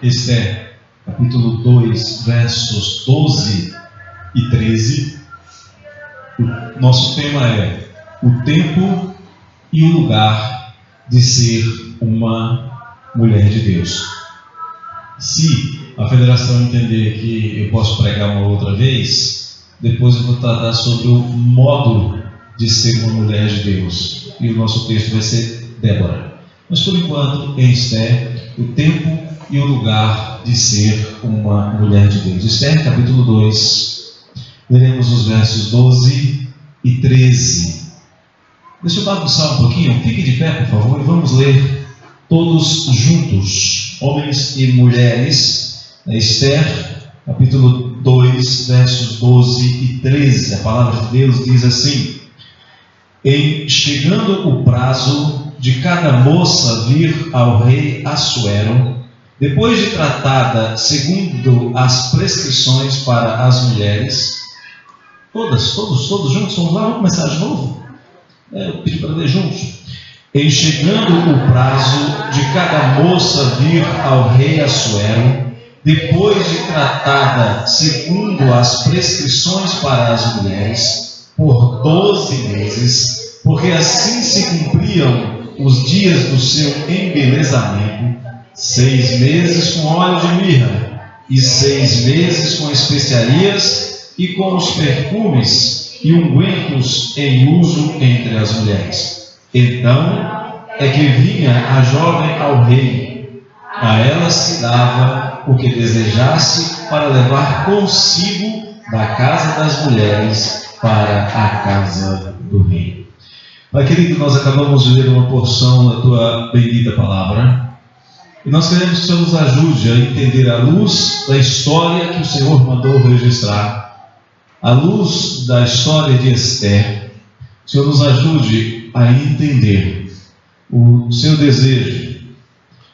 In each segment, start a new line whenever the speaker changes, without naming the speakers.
Esther, capítulo 2, versos 12 e 13. O nosso tema é o tempo e o lugar de ser uma mulher de Deus. Se a federação entender que eu posso pregar uma outra vez, depois eu vou tratar sobre o modo de ser uma mulher de Deus. E o nosso texto vai ser Débora. Mas por enquanto, em Esther, o tempo e o lugar de ser uma mulher de Deus. Esther, capítulo 2, leremos os versos 12 e 13. Deixa eu bagunçar um pouquinho, fique de pé, por favor, e vamos ler todos juntos, homens e mulheres. Esther, capítulo 2, versos 12 e 13. A palavra de Deus diz assim: em chegando o prazo de cada moça vir ao rei Assuero, depois de tratada segundo as prescrições para as mulheres, todos juntos, vamos lá, vamos começar de novo? Eu pedi para ler juntos. Em chegando o prazo de cada moça vir ao rei Assuero, depois de tratada segundo as prescrições para as mulheres, por 12 meses, porque assim se cumpriam os dias do seu embelezamento, 6 meses com óleo de mirra, e 6 meses com especiarias e com os perfumes e ungüentos em uso entre as mulheres. Então é que vinha a jovem ao rei, a ela se dava o que desejasse para levar consigo da casa das mulheres para a casa do rei. Pai querido, nós acabamos de ler uma porção da Tua bendita palavra, e nós queremos que o Senhor nos ajude a entender a luz da história que o Senhor mandou registrar, a luz da história de Esther. O Senhor nos ajude a entender o Seu desejo,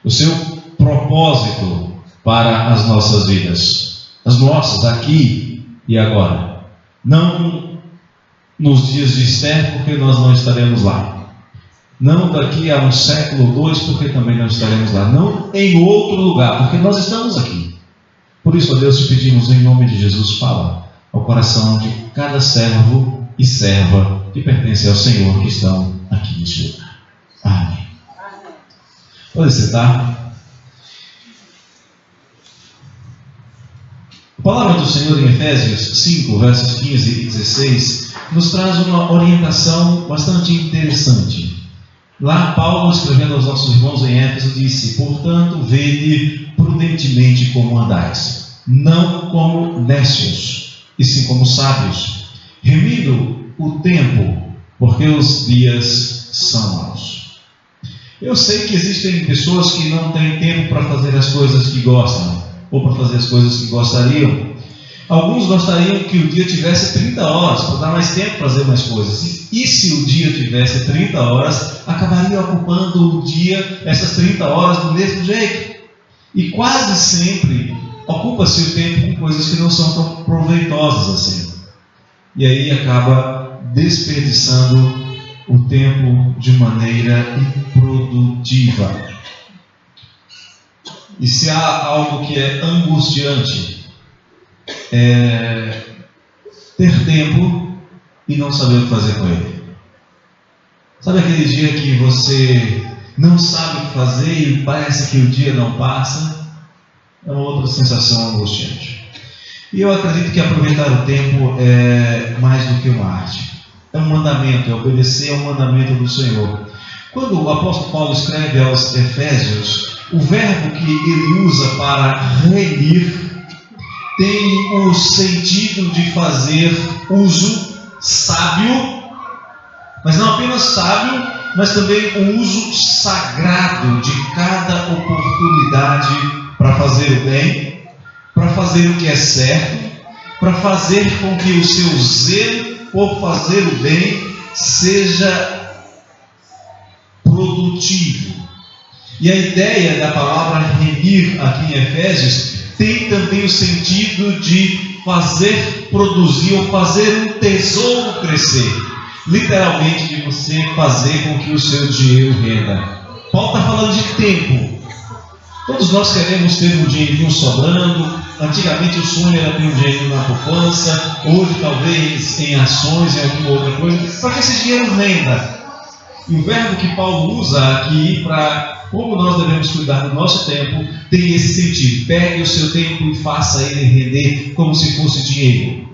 o Seu propósito para as nossas vidas, as nossas aqui e agora. Não nos dias de Esther, porque nós não estaremos lá. Não daqui a um século ou 2, porque também não estaremos lá. Não em outro lugar, porque nós estamos aqui. Por isso, ó Deus, te pedimos em nome de Jesus, fala ao coração de cada servo e serva que pertence ao Senhor, que estão aqui neste lugar. Amém. Pode sentar. A palavra do Senhor em Efésios 5, versos 15 e 16, nos traz uma orientação bastante interessante. Lá, Paulo, escrevendo aos nossos irmãos em Éfeso, disse: portanto, vede prudentemente como andais, não como nécios, e sim como sábios, remindo o tempo, porque os dias são maus. Eu sei que existem pessoas que não têm tempo para fazer as coisas que gostam, ou para fazer as coisas que gostariam. Alguns gostariam que o dia tivesse 30 horas, para dar mais tempo para fazer mais coisas. E se o dia tivesse 30 horas, acabaria ocupando o dia, essas 30 horas, do mesmo jeito. E quase sempre ocupa-se o tempo com coisas que não são tão proveitosas assim. E aí acaba desperdiçando o tempo de maneira improdutiva. E se há algo que é angustiante, é ter tempo e não saber o que fazer com ele. Sabe aquele dia que você não sabe o que fazer e parece que o dia não passa? É uma outra sensação angustiante. E eu acredito que aproveitar o tempo é mais do que uma arte. É um mandamento, é obedecer ao mandamento do Senhor. Quando o apóstolo Paulo escreve aos Efésios, o verbo que ele usa para remir tem o sentido de fazer uso sábio, mas não apenas sábio, mas também o uso sagrado de cada oportunidade para fazer o bem, para fazer o que é certo, para fazer com que o seu zelo por fazer o bem seja produtivo. E a ideia da palavra remir aqui em Efésios tem também o sentido de fazer produzir ou fazer um tesouro crescer. Literalmente, de você fazer com que o seu dinheiro renda. Paulo está falando de tempo. Todos nós queremos ter um dinheirinho sobrando. Antigamente o sonho era ter um dinheirinho na poupança, hoje talvez em ações, em alguma outra coisa, para que esse dinheiro renda. E o verbo que Paulo usa aqui para como nós devemos cuidar do nosso tempo tem esse sentido. Pegue o seu tempo e faça ele render como se fosse dinheiro.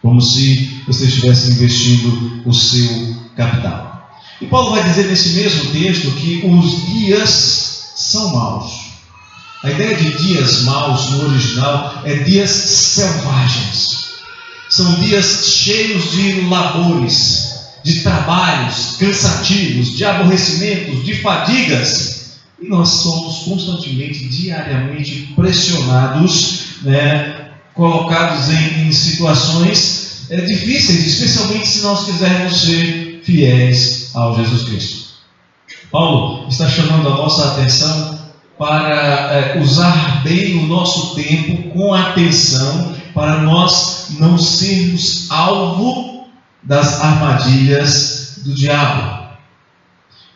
Como se você estivesse investindo o seu capital. E Paulo vai dizer nesse mesmo texto que os dias são maus. A ideia de dias maus no original é dias selvagens. São dias cheios de labores, de trabalhos cansativos, de aborrecimentos, de fadigas. E nós somos constantemente, diariamente pressionados, colocados em situações difíceis, especialmente se nós quisermos ser fiéis ao Jesus Cristo. Paulo está chamando a nossa atenção para usar bem o nosso tempo com atenção, para nós não sermos alvo das armadilhas do diabo.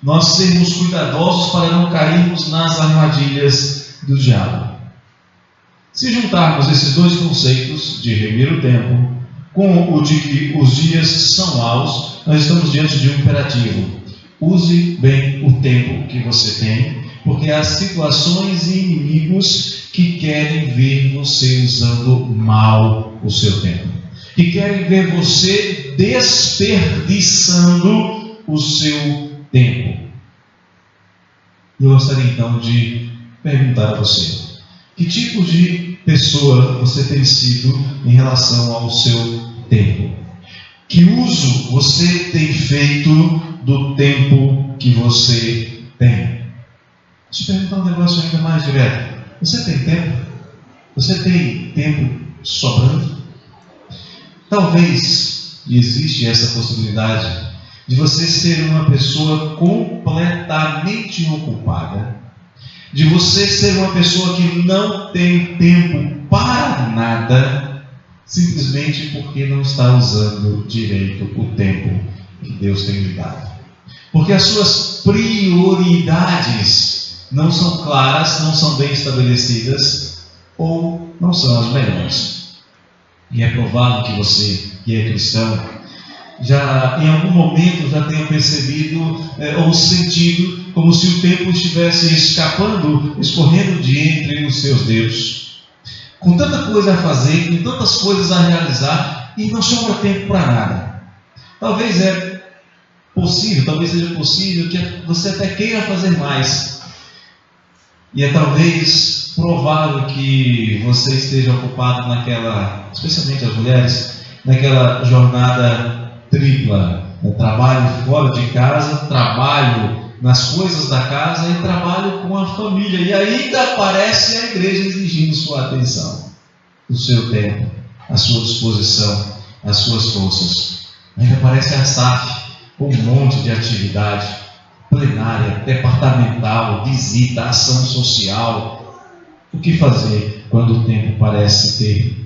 Nós sermos cuidadosos para não cairmos nas armadilhas do diabo. Se juntarmos esses dois conceitos de remir o tempo com o de que os dias são maus, nós estamos diante de um imperativo. Use bem o tempo que você tem, porque há situações e inimigos que querem ver você usando mal o seu tempo, que querem ver você desperdiçando o seu tempo. Eu gostaria então de perguntar a você: que tipo de pessoa você tem sido em relação ao seu tempo? Que uso você tem feito do tempo que você tem? Deixa eu perguntar um negócio ainda mais direto. Você tem tempo? Você tem tempo sobrando? Talvez existe essa possibilidade de você ser uma pessoa completamente ocupada, de você ser uma pessoa que não tem tempo para nada, simplesmente porque não está usando direito o tempo que Deus tem lhe dado. Porque as suas prioridades não são claras, não são bem estabelecidas, ou não são as melhores. E é provável que você, que é cristão, já em algum momento já tenha percebido ou sentido como se o tempo estivesse escapando, escorrendo de entre os seus dedos, com tanta coisa a fazer, com tantas coisas a realizar, e não sobra tempo para nada. Talvez seja possível que você até queira fazer mais, e é talvez provável que você esteja ocupado naquela, especialmente as mulheres, naquela jornada tripla: trabalho fora de casa, trabalho nas coisas da casa e trabalho com a família, e ainda aparece a igreja exigindo sua atenção, o seu tempo, a sua disposição, as suas forças. Ainda aparece a SAF com um monte de atividade plenária, departamental, visita, ação social. O que fazer quando o tempo parece ter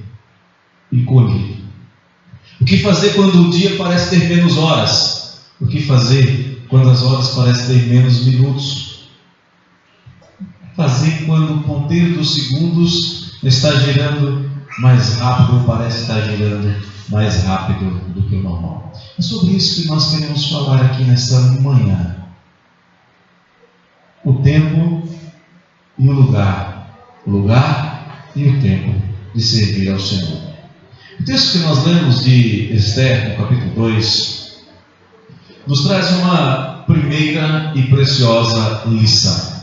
encolhido? O que fazer quando o dia parece ter menos horas? O que fazer quando as horas parecem ter menos minutos? O que fazer quando o ponteiro dos segundos está girando mais rápido ou parece estar girando mais rápido do que o normal? É sobre isso que nós queremos falar aqui nesta manhã. O tempo e o lugar e o tempo de servir ao Senhor. O texto que nós lemos de Esther, no capítulo 2, nos traz uma primeira e preciosa lição.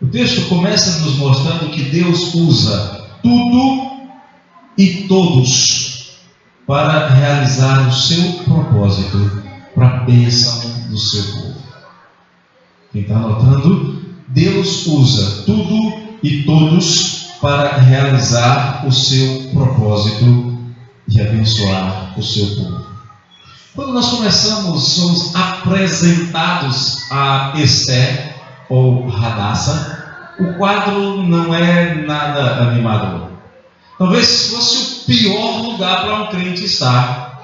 O texto começa nos mostrando que Deus usa tudo e todos para realizar o seu propósito para a bênção do seu povo. Quem está anotando? Deus usa tudo e todos para realizar o seu propósito e abençoar o seu povo. Quando nós somos apresentados a Esther ou Hadassah, o quadro não é nada animador. Talvez fosse o pior lugar para um crente estar,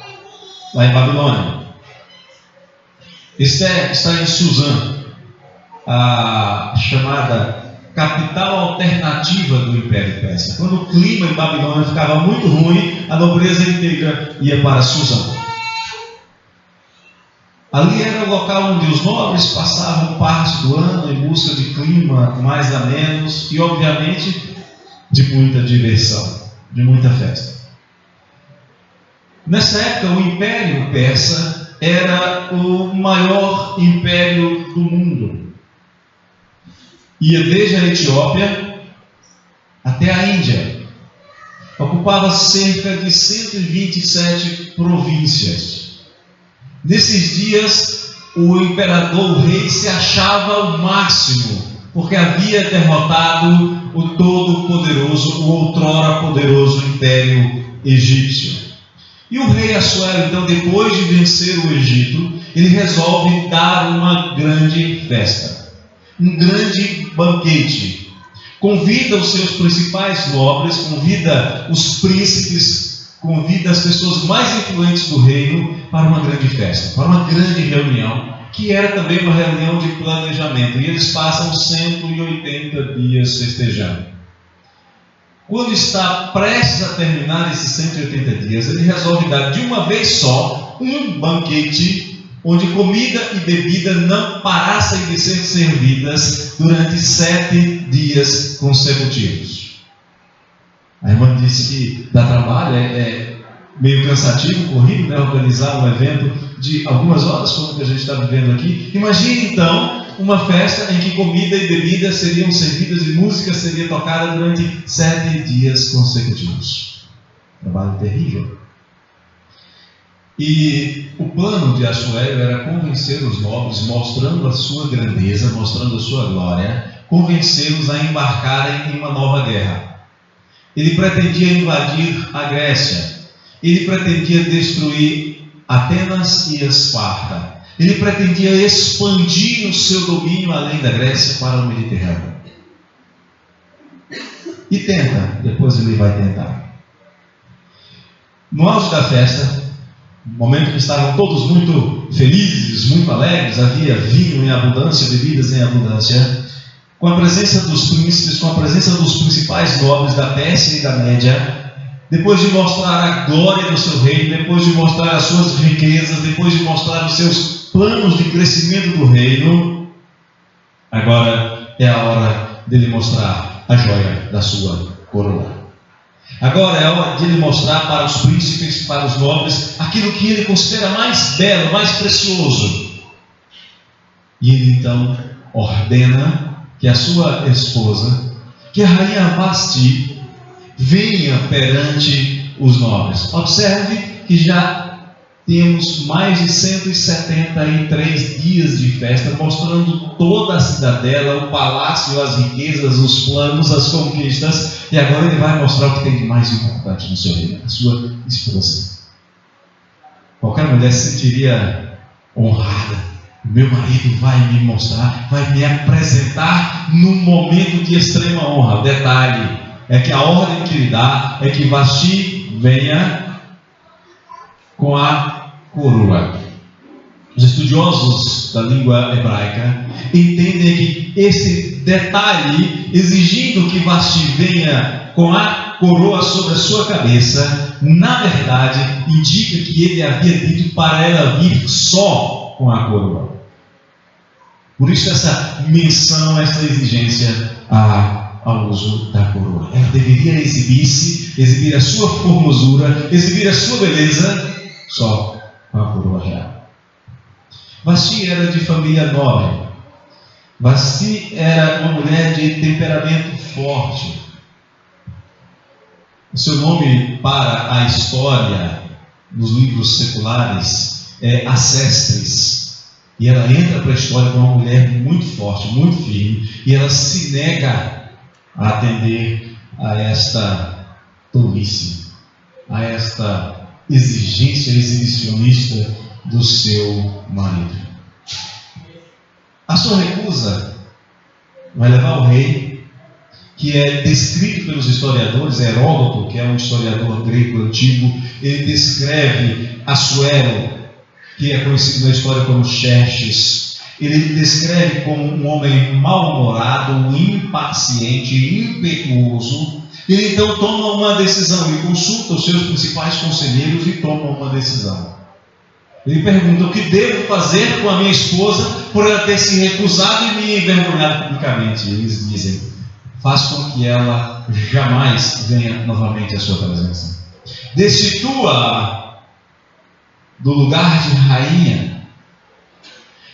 lá em Babilônia. Esther está em Suzã, a chamada capital alternativa do Império Persa. Quando o clima em Babilônia ficava muito ruim, a nobreza inteira ia para Suzã. Ali era o local onde os nobres passavam parte do ano em busca de clima mais ameno e, obviamente, de muita diversão, de muita festa. Nessa época, o Império Persa era o maior império do mundo. Ia desde a Etiópia até a Índia. Ocupava cerca de 127 províncias. Nesses dias, o imperador, o rei, se achava o máximo, porque havia derrotado o todo-poderoso, o outrora poderoso Império Egípcio. E o rei Assuero, então, depois de vencer o Egito, ele resolve dar uma grande festa, um grande banquete. Convida os seus principais nobres, convida os príncipes, convida as pessoas mais influentes do reino para uma grande festa, para uma grande reunião, que era também uma reunião de planejamento. E eles passam 180 dias festejando. Quando está prestes a terminar esses 180 dias, ele resolve dar de uma vez só um banquete, onde comida e bebida não parassem de ser servidas durante 7 dias consecutivos. A irmã disse que dá trabalho, é meio cansativo, corrido, né, organizar um evento de algumas horas, como que a gente está vivendo aqui. Imagine então uma festa em que comida e bebida seriam servidas e música seria tocada durante 7 dias consecutivos. Trabalho terrível. E o plano de Assuero era convencer os nobres, mostrando a sua grandeza, mostrando a sua glória, convencê-los a embarcarem em uma nova guerra. Ele pretendia invadir a Grécia. Ele pretendia destruir Atenas e Esparta. Ele pretendia expandir o seu domínio além da Grécia para o Mediterrâneo. E tenta, depois ele vai tentar. No auge da festa, no momento que estavam todos muito felizes, muito alegres, havia vinho em abundância, bebidas em abundância, com a presença dos príncipes, com a presença dos principais nobres da Pérsia e da Média, depois de mostrar a glória do seu reino, depois de mostrar as suas riquezas, depois de mostrar os seus planos de crescimento do reino, agora é a hora dele mostrar a joia da sua coroa. Agora é a hora de ele mostrar para os príncipes, para os nobres, aquilo que ele considera mais belo, mais precioso. E ele então ordena que a sua esposa, que a rainha Vasti, venha perante os nobres. Observe que já temos mais de 173 dias de festa, mostrando toda a cidadela, o palácio, as riquezas, os planos, as conquistas, e agora ele vai mostrar o que tem de mais importante no seu reino, a sua esposa. Qualquer mulher se sentiria honrada. Meu marido vai me mostrar, vai me apresentar num momento de extrema honra. O detalhe é que a ordem que ele dá é que Vasti venha com a coroa. Os estudiosos da língua hebraica entendem que esse detalhe, exigindo que Vasti venha com a coroa sobre a sua cabeça, na verdade indica que ele havia dito para ela vir só com a coroa. Por isso essa menção, essa exigência ao uso da coroa. Ela deveria exibir-se, exibir a sua formosura, exibir a sua beleza, só com a coroa real. Vasti era de família nobre. Vasti era uma mulher de temperamento forte. O seu nome para a história, nos livros seculares, é Acestes. E ela entra para a história como uma mulher muito forte, muito firme, e ela se nega a atender a esta tolice, a esta exigência exibicionista do seu marido. A sua recusa vai levar o rei, que é descrito pelos historiadores, Heródoto, que é um historiador grego antigo, ele descreve Assuero, que é conhecido na história como Xerxes. ele descreve como um homem mal-humorado, impaciente, impetuoso. Ele então toma uma decisão, ele consulta os seus principais conselheiros e toma uma decisão. Ele pergunta: o que devo fazer com a minha esposa por ela ter se recusado e me envergonhado publicamente? Eles dizem: faz com que ela jamais venha novamente à sua presença. Destitua-a do lugar de rainha,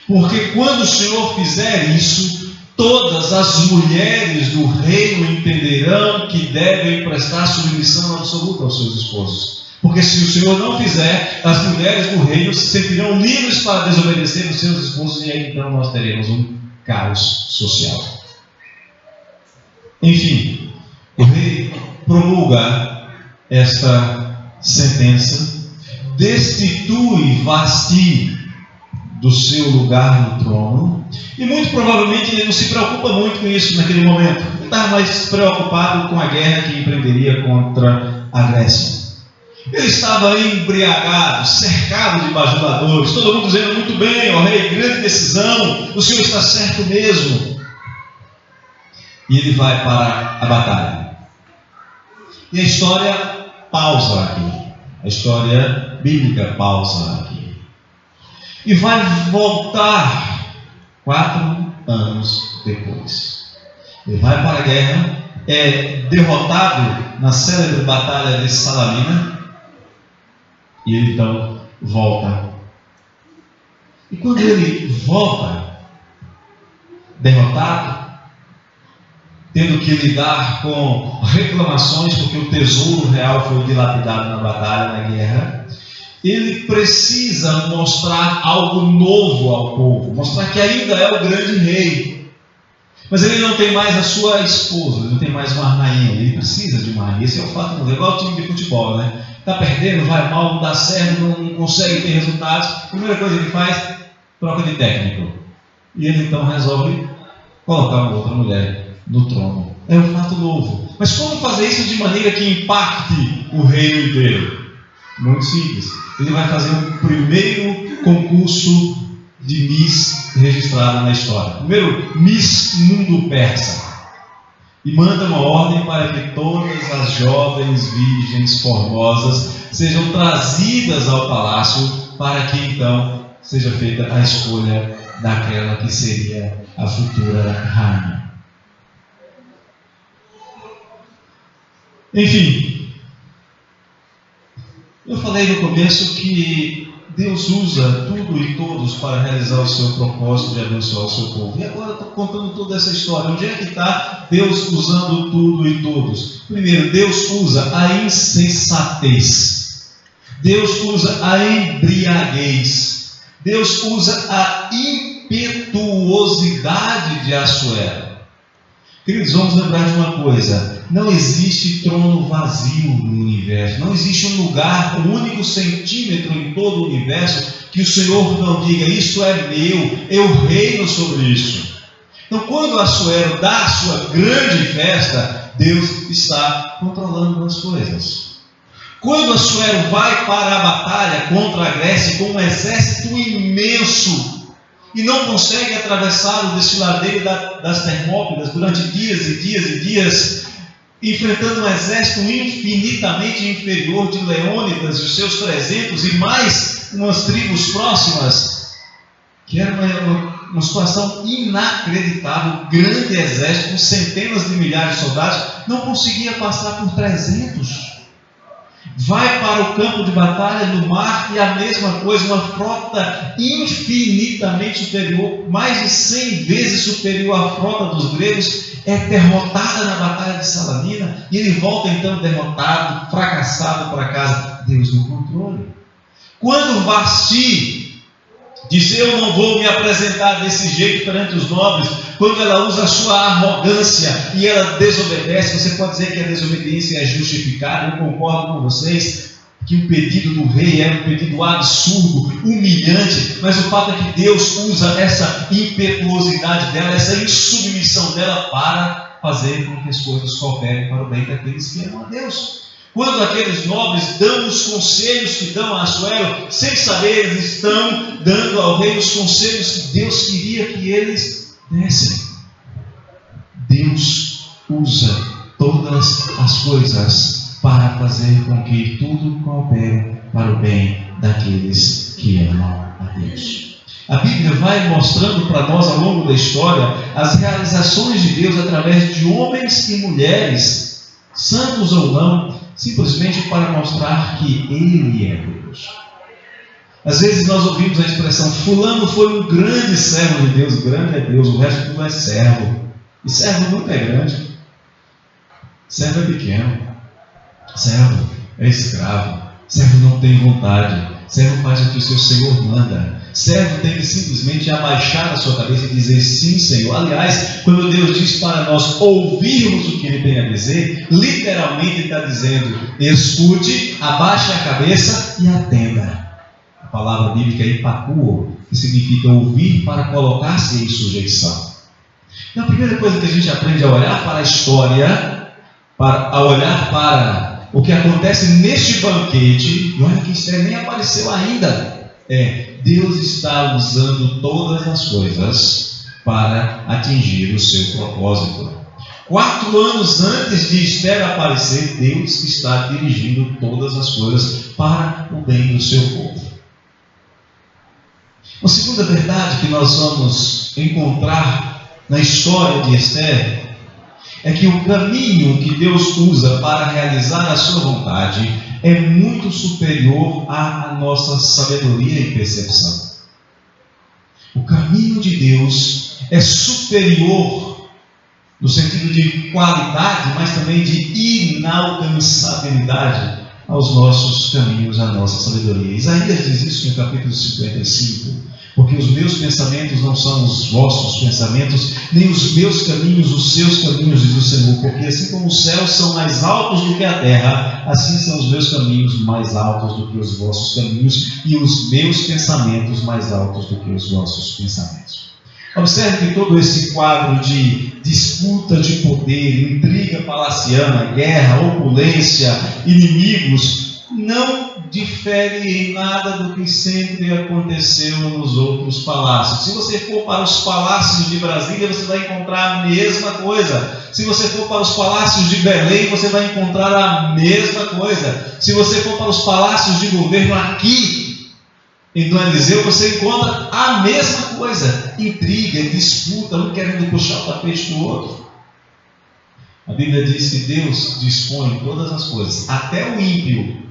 porque quando o Senhor fizer isso, todas as mulheres do reino entenderão que devem prestar submissão absoluta aos seus esposos. Porque se o Senhor não fizer, as mulheres do reino se sentirão livres para desobedecer os seus esposos, e aí então nós teremos um caos social. Enfim, o rei promulga esta sentença, destitui Vasti do seu lugar no trono, e muito provavelmente ele não se preocupa muito com isso naquele momento. Ele estava mais preocupado com a guerra que empreenderia contra a Grécia. Ele estava embriagado, cercado de bajuladores, todo mundo dizendo: muito bem, ó rei, grande decisão, o senhor está certo mesmo. E ele vai para a batalha. E a história pausa aqui. A história bíblica pausa aqui. E vai voltar 4 anos depois. Ele vai para a guerra, é derrotado na célebre batalha de Salamina, e ele então volta. E quando ele volta, derrotado, tendo que lidar com reclamações porque o tesouro real foi dilapidado na batalha, na guerra, ele precisa mostrar algo novo ao povo, mostrar que ainda é o grande rei. Mas ele não tem mais a sua esposa, ele não tem mais uma rainha, ele precisa de uma rainha. Esse é o fato do igual o time de futebol, né? Está perdendo, vai mal, não dá certo, não consegue ter resultados. A primeira coisa que ele faz, troca de técnico. E ele então resolve colocar uma outra mulher no trono. É um fato novo. Mas como fazer isso de maneira que impacte o reino inteiro? Muito simples. Ele vai fazer o primeiro concurso de Miss registrado na história. Primeiro, Miss Mundo Persa. E manda uma ordem para que todas as jovens virgens formosas sejam trazidas ao palácio, para que então seja feita a escolha daquela que seria a futura rainha. Enfim, eu falei no começo que Deus usa tudo e todos para realizar o seu propósito de abençoar o seu povo. E agora eu estou contando toda essa história. Onde é que está Deus usando tudo e todos? Primeiro, Deus usa a insensatez. Deus usa a embriaguez. Deus usa a impetuosidade de Assuero. Queridos, vamos lembrar de uma coisa: não existe trono vazio no universo, não existe um lugar, um único centímetro em todo o universo que o Senhor não diga: isso é meu, eu reino sobre isso. Então, quando Assuero dá a sua grande festa, Deus está controlando as coisas. Quando Assuero vai para a batalha contra a Grécia com um exército imenso, e não consegue atravessar o desfiladeiro das Termópilas durante dias e dias e dias, enfrentando um exército infinitamente inferior de Leônidas e os seus 300 e mais umas tribos próximas, que era uma situação inacreditável. Grande exército com centenas de milhares de soldados não conseguia passar por 300. Vai para o campo de batalha no mar e a mesma coisa, uma frota infinitamente superior, mais de 100 vezes superior à frota dos gregos, é derrotada na batalha de Salamina, e ele volta então derrotado, fracassado para casa. Deus no controle. Quando Vasti diz: eu não vou me apresentar desse jeito perante os nobres, quando ela usa a sua arrogância e ela desobedece, você pode dizer que a desobediência é justificada. Eu concordo com vocês que o pedido do rei é um pedido absurdo, humilhante, mas o fato é que Deus usa essa impetuosidade dela, essa insubmissão dela para fazer com que as coisas cooperem para o bem daqueles que amam a Deus. Quando aqueles nobres dão os conselhos que dão a Assuero, sem saber, eles estão dando ao rei os conselhos que Deus queria que eles dessem. Deus usa todas as coisas para fazer com que tudo coopere para o bem daqueles que amam a Deus. A Bíblia vai mostrando para nós ao longo da história as realizações de Deus através de homens e mulheres, santos ou não, simplesmente para mostrar que Ele é Deus. Às vezes nós ouvimos a expressão: fulano foi um grande servo de Deus. Grande é Deus, o resto tudo é servo. E servo nunca é grande. Servo é pequeno. Servo é escravo. Servo não tem vontade. Servo faz o que o seu Senhor manda. Servo tem que simplesmente abaixar a sua cabeça e dizer: sim, Senhor. Aliás, quando Deus diz para nós ouvirmos o que Ele tem a dizer, literalmente Ele está dizendo: escute, abaixe a cabeça e atenda. A palavra bíblica é ipacuo, que significa ouvir para colocar-se em sujeição. Então, a primeira coisa que a gente aprende a olhar para a história, a olhar para o que acontece neste banquete, e olha que Esther nem apareceu ainda, Deus está usando todas as coisas para atingir o seu propósito. 4 anos antes de Esther aparecer, Deus está dirigindo todas as coisas para o bem do seu povo. Uma segunda verdade que nós vamos encontrar na história de Esther é que o caminho que Deus usa para realizar a sua vontade é muito superior à nossa sabedoria e percepção. O caminho de Deus é superior no sentido de qualidade, mas também de inalcançabilidade aos nossos caminhos, à nossa sabedoria. Isaías diz isso no capítulo 55. Porque os meus pensamentos não são os vossos pensamentos, nem os meus caminhos, os seus caminhos, diz o Senhor. Porque assim como os céus são mais altos do que a terra, assim são os meus caminhos mais altos do que os vossos caminhos, e os meus pensamentos mais altos do que os vossos pensamentos. Observe que todo esse quadro de disputa de poder, intriga palaciana, guerra, opulência, inimigos, não difere em nada do que sempre aconteceu nos outros palácios. Se você for para os palácios de Brasília, você vai encontrar a mesma coisa. Se você for para os palácios de Belém, você vai encontrar a mesma coisa. Se você for para os palácios de governo aqui em Dom Eliseu, você encontra a mesma coisa. Intriga, disputa, um querendo puxar o tapete do outro. A Bíblia diz que Deus dispõe todas as coisas, até o ímpio,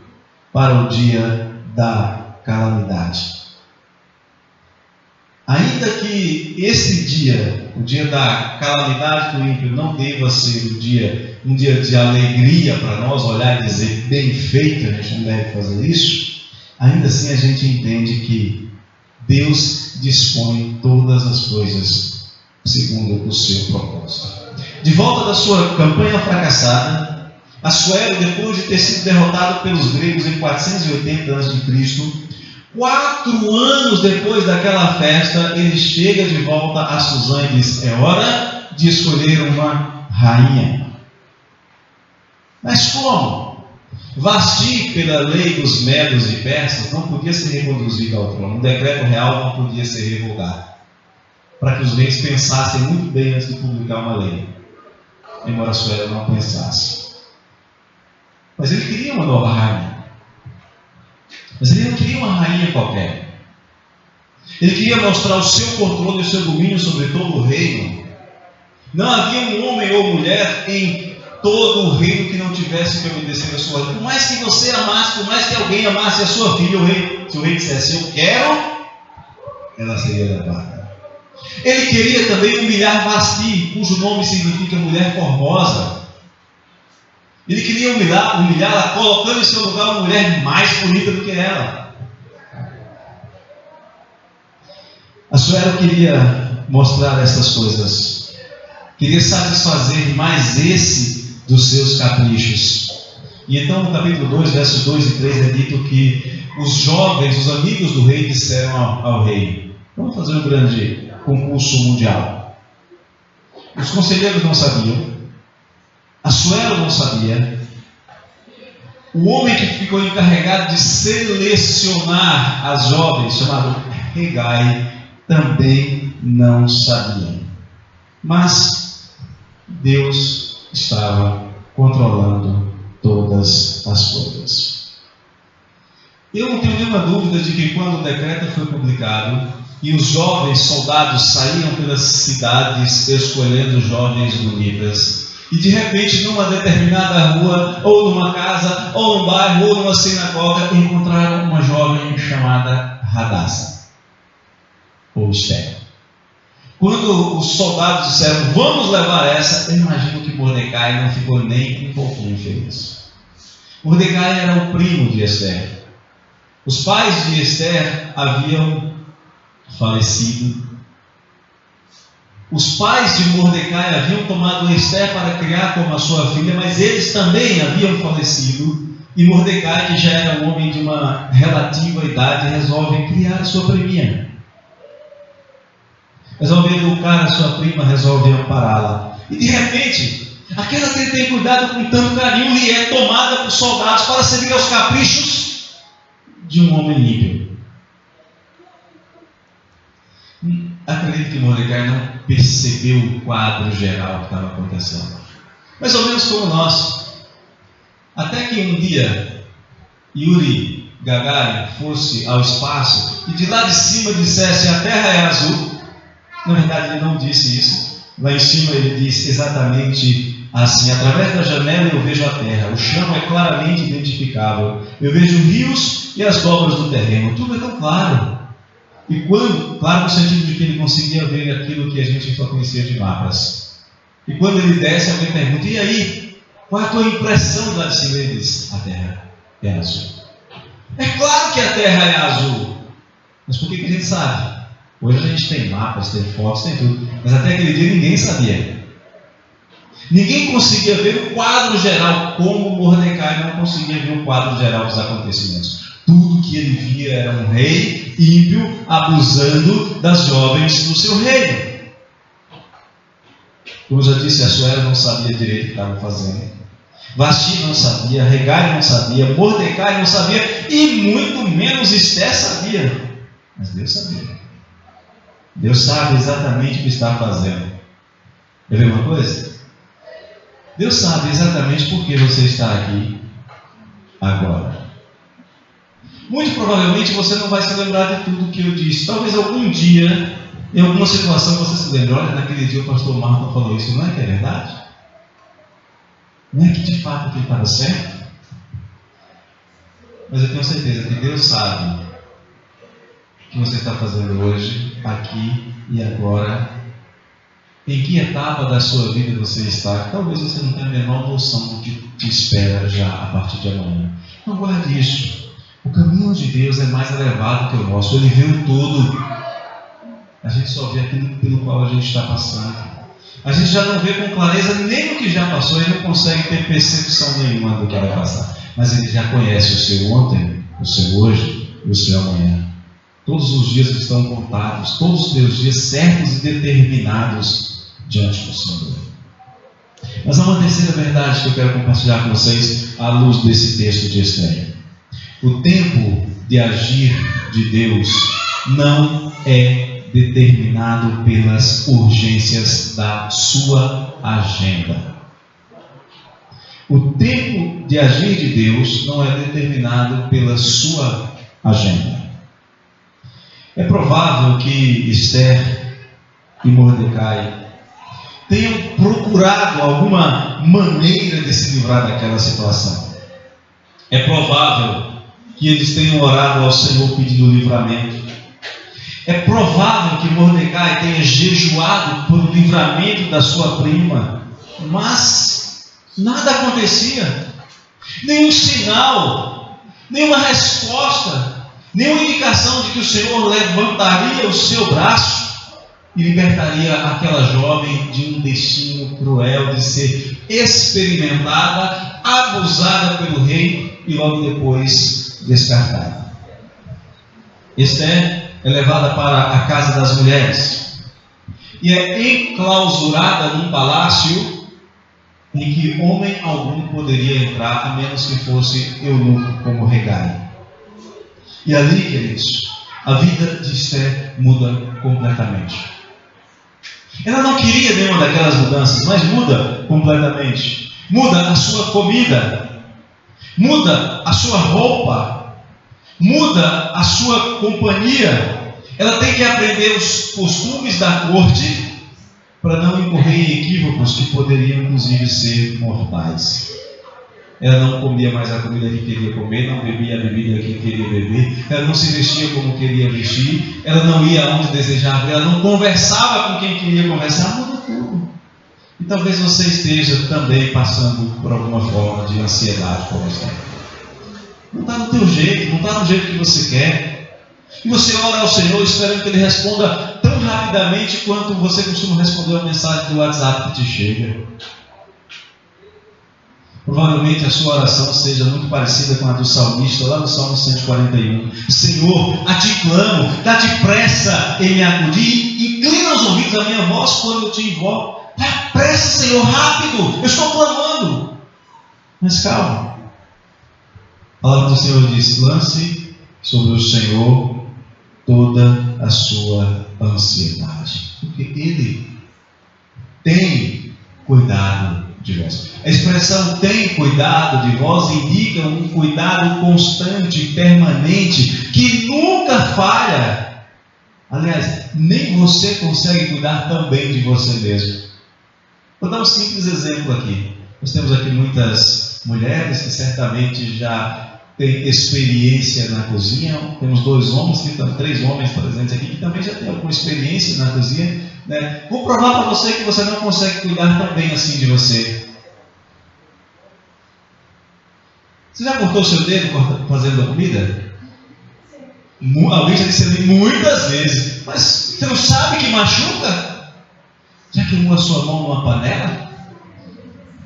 para o dia da calamidade. Ainda que esse dia, o dia da calamidade do ímpio, não deva ser um dia de alegria para nós, olhar e dizer bem feito, a gente não deve fazer isso, ainda assim a gente entende que Deus dispõe todas as coisas segundo o seu propósito. De volta da sua campanha fracassada, Assuero, depois de ter sido derrotado pelos gregos em 480 a.C., 4 anos depois daquela festa, ele chega de volta a Suzã e diz: é hora de escolher uma rainha. Mas como? Vasti, pela lei dos medos e persas, não podia ser reconduzido ao trono. Um decreto real não podia ser revogado, para que os reis pensassem muito bem antes de publicar uma lei, embora Assuero não pensasse. Mas ele queria uma nova rainha. Mas ele não queria uma rainha qualquer. Ele queria mostrar o seu controle e o seu domínio sobre todo o reino. Não havia um homem ou mulher em todo o reino que não tivesse que obedecer a sua lei. Por mais que você amasse, por mais que alguém amasse a sua filha, se o rei dissesse: eu quero, ela seria levada. Ele queria também humilhar Vasti, cujo nome significa mulher formosa. Ele queria humilhá-la, colocando em seu lugar uma mulher mais bonita do que ela. Assuero queria mostrar essas coisas, queria satisfazer mais esse dos seus caprichos. E então no capítulo 2, versos 2 e 3 é dito que os jovens, os amigos do rei, disseram ao rei: vamos fazer um grande concurso mundial. Os conselheiros não sabiam, Assuero não sabia, o homem que ficou encarregado de selecionar as jovens, chamado Hegai, também não sabia. Mas Deus estava controlando todas as coisas. Eu não tenho nenhuma dúvida de que quando o decreto foi publicado e os jovens soldados saíam pelas cidades escolhendo jovens bonitas, e de repente numa determinada rua, ou numa casa, ou num bairro, ou numa sinagoga, encontraram uma jovem chamada Hadassah, ou Esther. Quando os soldados disseram, vamos levar essa, eu imagino que Mordecai não ficou nem um pouquinho feliz. Mordecai era o primo de Esther. Os pais de Esther haviam falecido. Os pais de Mordecai haviam tomado Esther para criar como a sua filha, mas eles também haviam falecido. E Mordecai, que já era um homem de uma relativa idade, resolve criar a sua priminha. Resolve educar a sua prima, resolve ampará-la. E de repente, aquela que ele tem cuidado com tanto carinho lhe é tomada por soldados para servir aos caprichos de um homem ímpio. Acredito que Mordecai não percebeu o quadro geral que estava acontecendo. Mais ou menos como nós. Até que um dia, Yuri Gagarin fosse ao espaço e de lá de cima dissesse: a Terra é azul. Na verdade, ele não disse isso. Lá em cima ele disse exatamente assim: através da janela eu vejo a terra, o chão é claramente identificável, eu vejo rios e as dobras do terreno, tudo é tão claro. E quando, claro no sentido de que ele conseguia ver aquilo que a gente só conhecia de mapas. E quando ele desce, alguém pergunta: e aí, qual é a tua impressão lá de cima? Ele diz: a terra é azul. É claro que a terra é azul, mas por que a gente sabe? Hoje a gente tem mapas, tem fotos, tem tudo, mas até aquele dia ninguém sabia. Ninguém conseguia ver o quadro geral, como Mordecai não conseguia ver o quadro geral dos acontecimentos. Tudo que ele via era um rei ímpio abusando das jovens do seu reino. Como eu já disse, a Suera não sabia direito o que estava fazendo. Vasti não sabia, Hegai não sabia, Mordecai não sabia e muito menos Esther sabia. Mas Deus sabia. Deus sabe exatamente o que está fazendo. Quer ver uma coisa? Deus sabe exatamente por que você está aqui agora. Muito provavelmente você não vai se lembrar de tudo que eu disse. Talvez algum dia, em alguma situação, você se lembre: olha, naquele dia o pastor Marlon falou isso. Não é que é verdade? Não é que de fato ele estava certo? Mas eu tenho certeza que Deus sabe o que você está fazendo hoje, aqui e agora. Em que etapa da sua vida você está? Talvez você não tenha a menor noção do que te espera já a partir de amanhã. Não guarde isso. O caminho de Deus é mais elevado que o nosso. Ele vê o todo. A gente só vê aquilo pelo qual a gente está passando. A gente já não vê com clareza nem o que já passou e não consegue ter percepção nenhuma do que vai passar. Mas Ele já conhece o seu ontem, o seu hoje e o seu amanhã. Todos os dias estão contados, todos os teus dias certos e determinados diante do Senhor. Mas há uma terceira verdade que eu quero compartilhar com vocês à luz desse texto de Esther. O tempo de agir de Deus não é determinado pelas urgências da sua agenda. O tempo de agir de Deus não é determinado pela sua agenda. É provável que Esther e Mordecai tenham procurado alguma maneira de se livrar daquela situação. É provável que eles tenham orado ao Senhor pedindo livramento. É provável que Mordecai tenha jejuado por livramento da sua prima, mas nada acontecia. Nenhum sinal, nenhuma resposta, nenhuma indicação de que o Senhor levantaria o seu braço e libertaria aquela jovem de um destino cruel de ser experimentada, abusada pelo rei e logo depois descartada. Esther é levada para a casa das mulheres e é enclausurada num palácio em que homem algum poderia entrar, a menos que fosse eunuco como Hegai. E ali, queridos, a vida de Esther muda completamente. Ela não queria nenhuma daquelas mudanças, mas muda completamente. Muda a sua comida, muda a sua roupa, muda a sua companhia. Ela tem que aprender os costumes da corte para não incorrer em equívocos que poderiam inclusive ser mortais. Ela não comia mais a comida que queria comer, não bebia a bebida que queria beber, ela não se vestia como queria vestir, ela não ia onde desejava, ela não conversava com quem queria conversar, muda tudo. E talvez você esteja também passando por alguma forma de ansiedade como esta. Não está no teu jeito, não está no jeito que você quer. E você ora ao Senhor esperando que Ele responda tão rapidamente quanto você costuma responder a mensagem do WhatsApp que te chega. Provavelmente a sua oração seja muito parecida com a do salmista, lá no Salmo 141. Senhor, a ti clamo, dá-te pressa em me acudir, inclina os ouvidos à minha voz quando eu te invoco. Dá pressa, Senhor, rápido, eu estou clamando. Mas calma. A palavra do Senhor diz: lance sobre o Senhor toda a sua ansiedade, porque Ele tem cuidado de vós. A expressão tem cuidado de vós indica um cuidado constante, permanente, que nunca falha. Aliás, nem você consegue cuidar tão bem de você mesmo. Vou dar um simples exemplo aqui. Nós temos aqui muitas mulheres que certamente já têm experiência na cozinha. Temos 2 homens, que estão 3 homens presentes aqui, que também já têm alguma experiência na cozinha, né? Vou provar para você que você não consegue cuidar tão bem assim de você. Você já cortou o seu dedo fazendo a comida? Alguém já disse ali muitas vezes. Mas você não sabe que machuca? Já queimou a sua mão numa panela?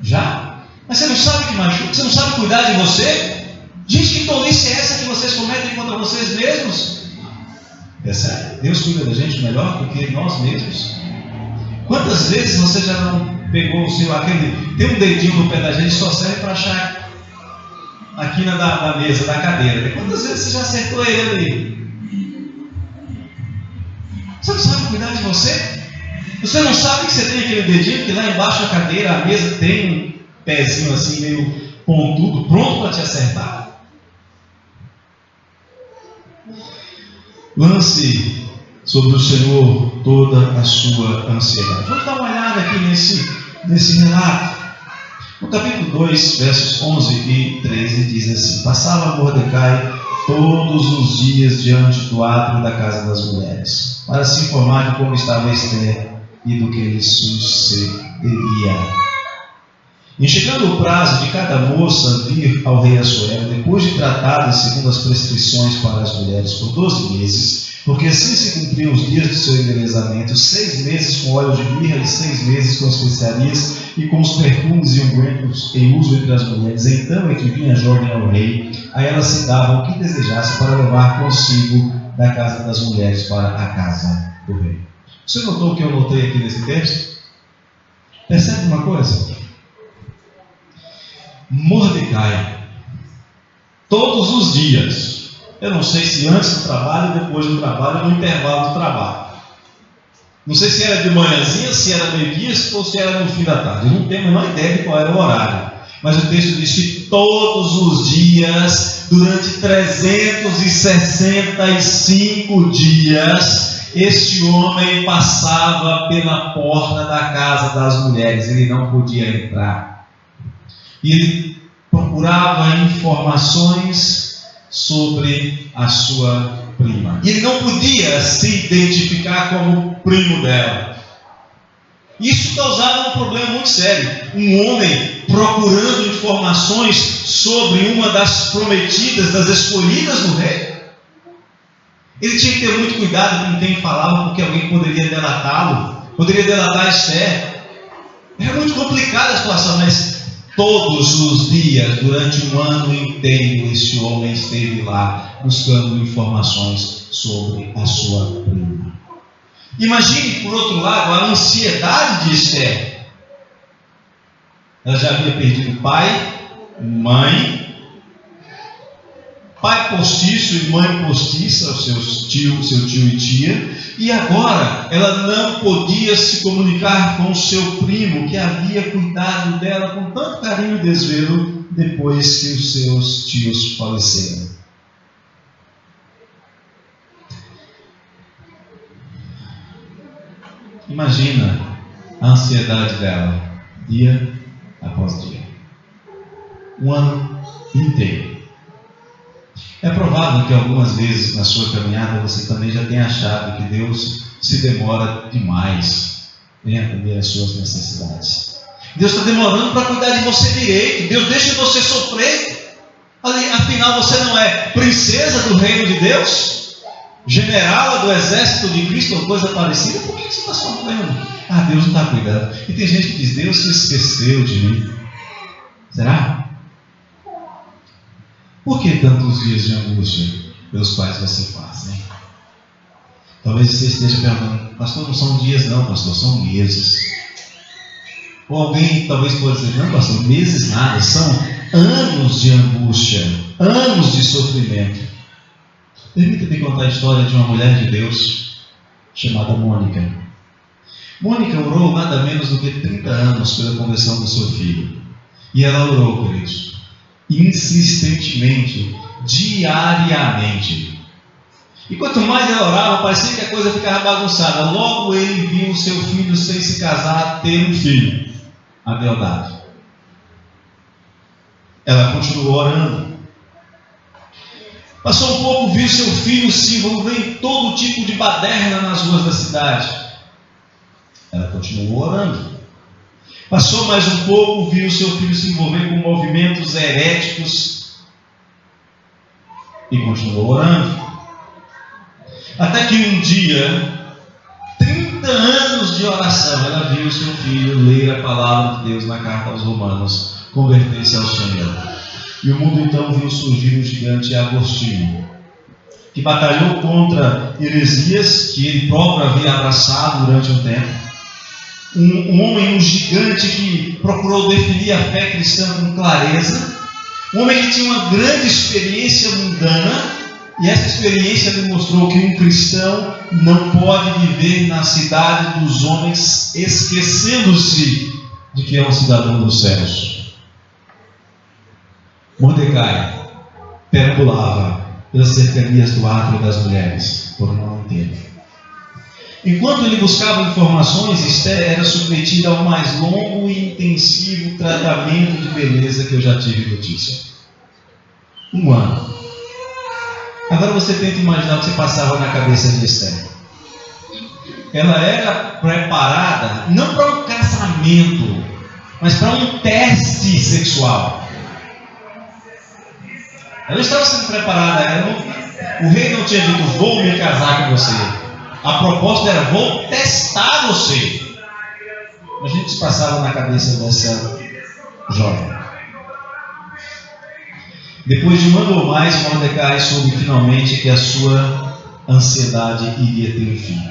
Já? Mas você não sabe que machuca? Você não sabe cuidar de você? Gente, que tolice é essa que vocês cometem contra vocês mesmos? É sério? Deus cuida da gente melhor do que nós mesmos. Quantas vezes você já não pegou o seu aquele... Tem um dedinho no pé da gente que só serve para achar a quina da mesa, da cadeira. Quantas vezes você já acertou ele ali? Você não sabe cuidar de você? Você não sabe que você tem aquele dedinho que lá embaixo da cadeira, a mesa tem um pezinho assim meio pontudo, pronto para te acertar? Lance sobre o Senhor toda a sua ansiedade. Vamos dar uma olhada aqui nesse relato. No capítulo 2, versos 11 e 13, diz assim: passava Mordecai todos os dias diante do átrio da casa das mulheres, para se informar de como estava Esther e do que lhe sucederia. E chegando o prazo de cada moça vir ao rei Assuero, depois de tratadas segundo as prescrições para as mulheres por 12 meses, porque assim se cumpriam os dias do seu embelezamento, 6 meses com óleo de mirra e 6 meses com especiarias e com os perfumes e ungüentos em uso entre as mulheres, então é que vinha jovem ao rei, a elas se dava o que desejasse para levar consigo da casa das mulheres para a casa do rei. Você notou o que eu notei aqui nesse texto? Percebe uma coisa? Mordecai, todos os dias, eu não sei se antes do trabalho, depois do trabalho, no intervalo do trabalho, não sei se era de manhãzinha, se era meio-dia, ou se era no fim da tarde, eu não tenho a menor ideia de qual era o horário, mas o texto diz que todos os dias, durante 365 dias, este homem passava pela porta da casa das mulheres, ele não podia entrar. E ele procurava informações sobre a sua prima. E ele não podia se identificar como primo dela. Isso causava um problema muito sério. Um homem procurando informações sobre uma das prometidas, das escolhidas do rei. Ele tinha que ter muito cuidado com quem falava, porque alguém poderia delatá-lo, poderia delatar Esther. Era muito complicada a situação, mas todos os dias, durante um ano inteiro, esse homem esteve lá buscando informações sobre a sua prima. Imagine, por outro lado, a ansiedade de Esther. Ela já havia perdido pai, mãe, pai postiço e mãe postiça, seu tio e tia, e agora ela não podia se comunicar com o seu primo, que havia cuidado dela com tanto carinho e desvelo depois que os seus tios faleceram. Imagina a ansiedade dela, dia após dia, um ano inteiro. É provável que algumas vezes na sua caminhada você também já tenha achado que Deus se demora demais em atender às suas necessidades. Deus está demorando para cuidar de você direito. Deus deixa você sofrer. Afinal, você não é princesa do reino de Deus? Generala do exército de Cristo ou coisa parecida? Por que você está sofrendo? Deus não está cuidando. E tem gente que diz: Deus se esqueceu de mim. Será? Por que tantos dias de angústia pelos quais você passa, hein? Talvez você esteja perguntando: pastor, não são dias não, pastor, são meses. Ou alguém talvez possa dizer: não, pastor, meses nada, são anos de angústia, anos de sofrimento. Permita-me contar a história de uma mulher de Deus chamada Mônica. Mônica orou nada menos do que 30 anos pela conversão do seu filho. E ela orou, queridos, insistentemente, diariamente. E quanto mais ela orava, parecia que a coisa ficava bagunçada. Logo ele viu o seu filho, sem se casar, ter um filho, Adeldado. Ela continuou orando. Passou um pouco, viu seu filho se envolver em todo tipo de baderna nas ruas da cidade. Ela continuou orando. Passou mais um pouco, viu seu filho se envolver com movimentos heréticos e continuou orando. Até que um dia, 30 anos de oração, ela viu seu filho ler a palavra de Deus na carta aos Romanos, converter-se ao Senhor. E o mundo então viu surgir o gigante Agostinho, que batalhou contra heresias que ele próprio havia abraçado durante um tempo. Um homem, um gigante que procurou definir a fé cristã com clareza. Um homem que tinha uma grande experiência mundana, e essa experiência lhe mostrou que um cristão não pode viver na cidade dos homens esquecendo-se de que é um cidadão dos céus. Mordecai perambulava pelas cercanias do átrio das mulheres por um ano inteiro. Enquanto ele buscava informações, Esther era submetida ao mais longo e intensivo tratamento de beleza que eu já tive notícia. Um ano. Agora você tenta imaginar o que se passava na cabeça de Esther. Ela era preparada não para um casamento, mas para um teste sexual. Ela estava sendo preparada. O rei não tinha dito: vou me casar com você. A proposta era: vou testar você. A gente se passava na cabeça dessa jovem. Depois de um ano ou mais, Mordecai soube finalmente que a sua ansiedade iria ter um fim.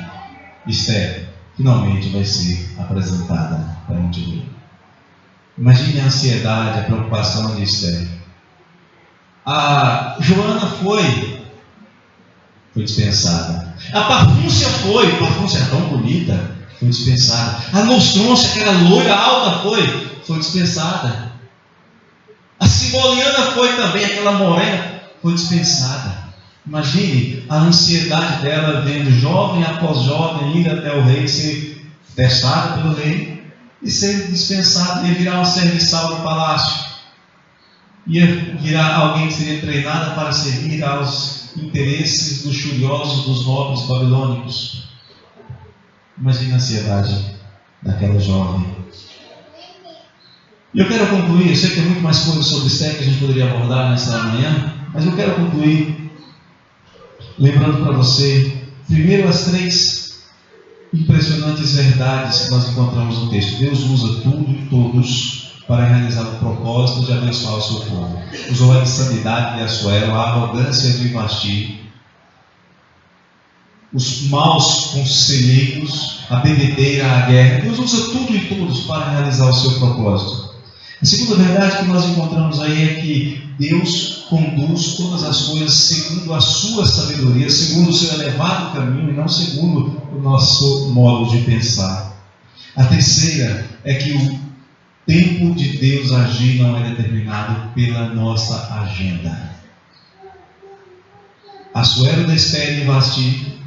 Esther finalmente vai ser apresentada perante o rei. Imagine a ansiedade, a preocupação de Esther. A Joana foi dispensada. A Parfúncia Parfúncia era tão bonita, foi dispensada. A Nostrôncia, que era loira alta, foi dispensada. A Simboliana foi também, aquela morena, foi dispensada. Imagine a ansiedade dela vendo jovem após jovem ir até o rei, ser testada pelo rei e ser dispensada, ia virar um serviçal do palácio. Ia virar alguém que seria treinada para servir aos interesses luxuriosos dos nobres babilônicos. Imagina a ansiedade daquela jovem. E eu quero concluir, eu sei que tem muito mais coisas sobre Esther que a gente poderia abordar nessa manhã, mas eu quero concluir lembrando para você, primeiro, as 3 impressionantes verdades que nós encontramos no texto. Deus usa tudo e todos para realizar o propósito de abençoar o seu povo. Usou a insanidade de Assuero, a arrogância de Vasti, os maus conselheiros, a bebedeira, a guerra. Deus usa tudo e todos para realizar o seu propósito. A segunda verdade que nós encontramos aí é que Deus conduz todas as coisas segundo a sua sabedoria, segundo o seu elevado caminho e não segundo o nosso modo de pensar. A terceira é que o tempo de Deus agir não é determinado pela nossa agenda. Assuero despede Vasti,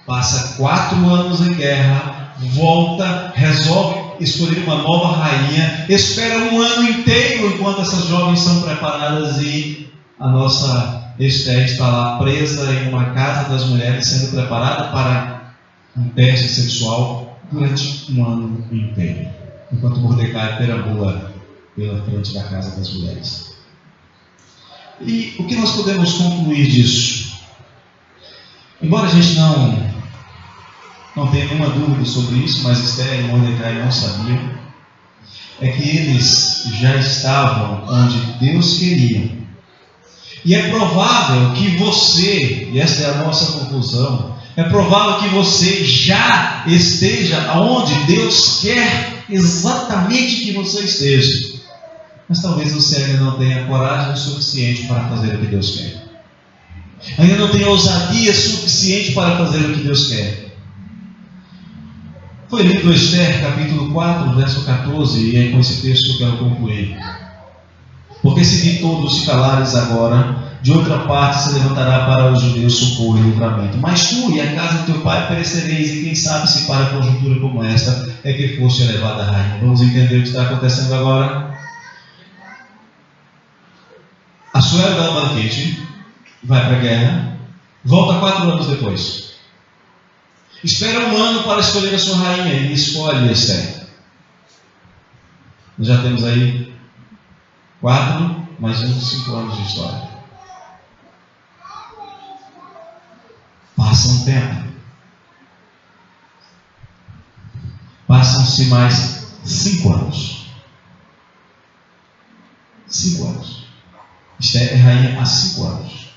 passa 4 anos em guerra, volta, resolve escolher uma nova rainha, espera 1 ano inteiro enquanto essas jovens são preparadas e a nossa Esther está lá presa em uma casa das mulheres, sendo preparada para um teste sexual durante 1 ano inteiro, enquanto Mordecai perambula pela frente da casa das mulheres. E o que nós podemos concluir disso? Embora a gente não tenha nenhuma dúvida sobre isso, mas Esther e Mordecai não sabiam, é que eles já estavam onde Deus queria. E é provável que você, e esta é a nossa conclusão, é provável que você já esteja onde Deus quer exatamente que você esteja. Mas talvez você ainda não tenha coragem suficiente para fazer o que Deus quer. Ainda não tenha ousadia suficiente para fazer o que Deus quer. Foi lido Esther, capítulo 4, verso 14, e é com esse texto que eu quero concluir. Porque se de todos se calares agora, de outra parte se levantará para os judeus socorro e livramento. Mas tu e a casa do teu pai perecereis, e quem sabe se para a conjuntura como esta é que foste elevada a rainha. Vamos entender o que está acontecendo agora? Assuero dá um banquete, vai para a guerra, volta 4 anos depois. Espera 1 ano para escolher a sua rainha e escolhe Esther. Nós já temos aí 4 mais 5 anos de história. Passa um tempo. Passam-se mais 5 anos. 5 anos. Esther é rainha há 5 anos.